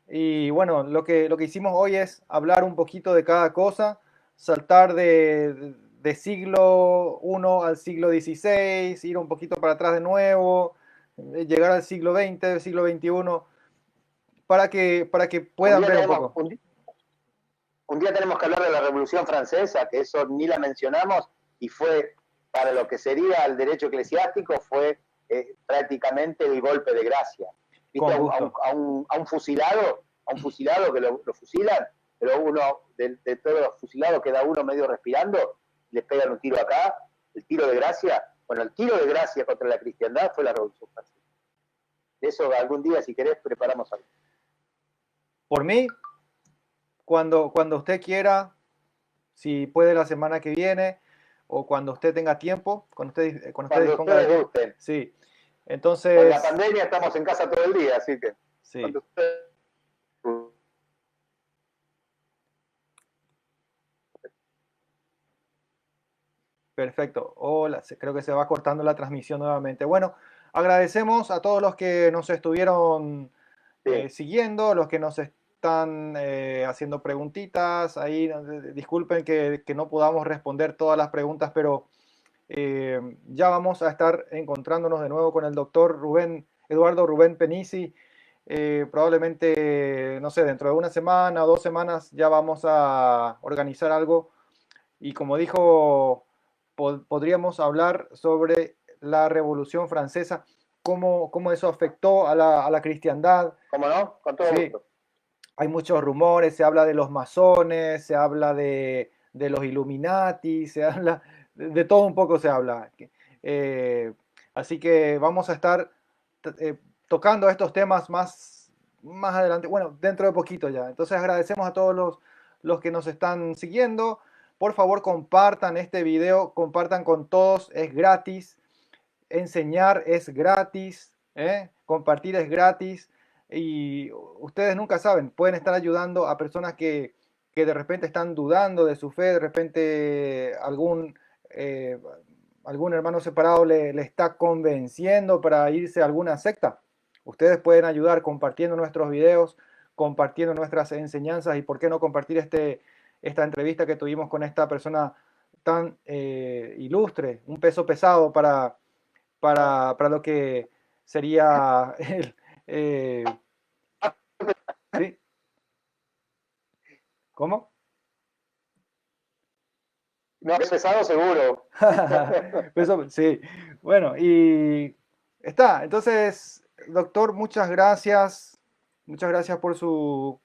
Y bueno, lo que hicimos hoy es hablar un poquito de cada cosa, saltar de siglo I al siglo XVI, ir un poquito para atrás de nuevo, llegar al siglo XX, siglo XXI, para que puedan ver un poco. Un día tenemos que hablar de la Revolución Francesa, que eso ni la mencionamos, y fue, para lo que sería el derecho eclesiástico, fue prácticamente el golpe de gracia. ¿Viste? A un fusilado que lo fusilan, pero uno de todos los fusilados queda uno medio respirando, le pegan un tiro acá, el tiro de gracia. Bueno, el tiro de gracia contra la cristiandad fue la Revolución Francesa. De eso algún día, si querés, preparamos algo. Por mí, cuando usted quiera, si puede la semana que viene o cuando usted tenga tiempo, cuando usted disponga de tiempo. Gusten. Sí. Entonces, con la pandemia estamos en casa todo el día, así que sí. Perfecto. Hola, creo que se va cortando la transmisión nuevamente. Bueno, agradecemos a todos los que nos estuvieron siguiendo, los que nos están haciendo preguntitas. Ahí disculpen que no podamos responder todas las preguntas, pero ya vamos a estar encontrándonos de nuevo con el doctor Eduardo Rubén Penisi. Probablemente, no sé, dentro de una semana o 2 semanas ya vamos a organizar algo. Y como dijo, podríamos hablar sobre la Revolución Francesa, cómo eso afectó a la cristiandad. ¿Cómo no? Con todo gusto. Hay muchos rumores, se habla de los masones, se habla de los Illuminati, se habla de todo un poco se habla. Así que vamos a estar tocando estos temas más adelante, bueno, dentro de poquito ya. Entonces agradecemos a todos los que nos están siguiendo. Por favor, compartan este video, compartan con todos, es gratis. Enseñar es gratis, compartir es gratis. Y ustedes nunca saben, pueden estar ayudando a personas que de repente están dudando de su fe, de repente algún hermano separado le está convenciendo para irse a alguna secta. Ustedes pueden ayudar compartiendo nuestros videos, compartiendo nuestras enseñanzas y por qué no compartir esta entrevista que tuvimos con esta persona tan ilustre, un peso pesado para lo que sería ¿sí? ¿Cómo? No, es pesado seguro. Peso, sí. Bueno, y está. Entonces, doctor, muchas gracias. Muchas gracias por su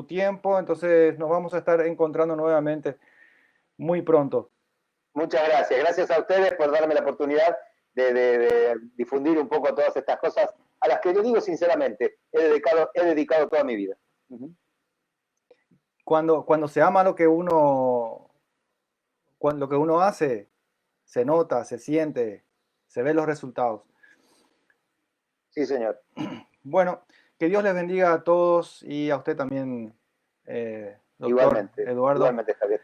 tiempo. Entonces, nos vamos a estar encontrando nuevamente muy pronto. Muchas gracias. Gracias a ustedes por darme la oportunidad de difundir un poco todas estas cosas a las que yo digo sinceramente, he dedicado toda mi vida. Cuando se ama lo que uno hace, se nota, se siente, se ven los resultados. Sí, señor. Bueno, que Dios les bendiga a todos y a usted también, doctor Igualmente, Eduardo. igualmente, Javier.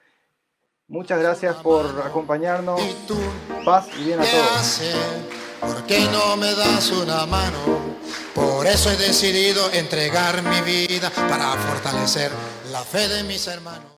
Muchas gracias por acompañarnos. ¿Y tú Paz y bien a qué todos. haces? ¿Por qué no me das una mano? Por eso he decidido entregar mi vida para fortalecer la fe de mis hermanos.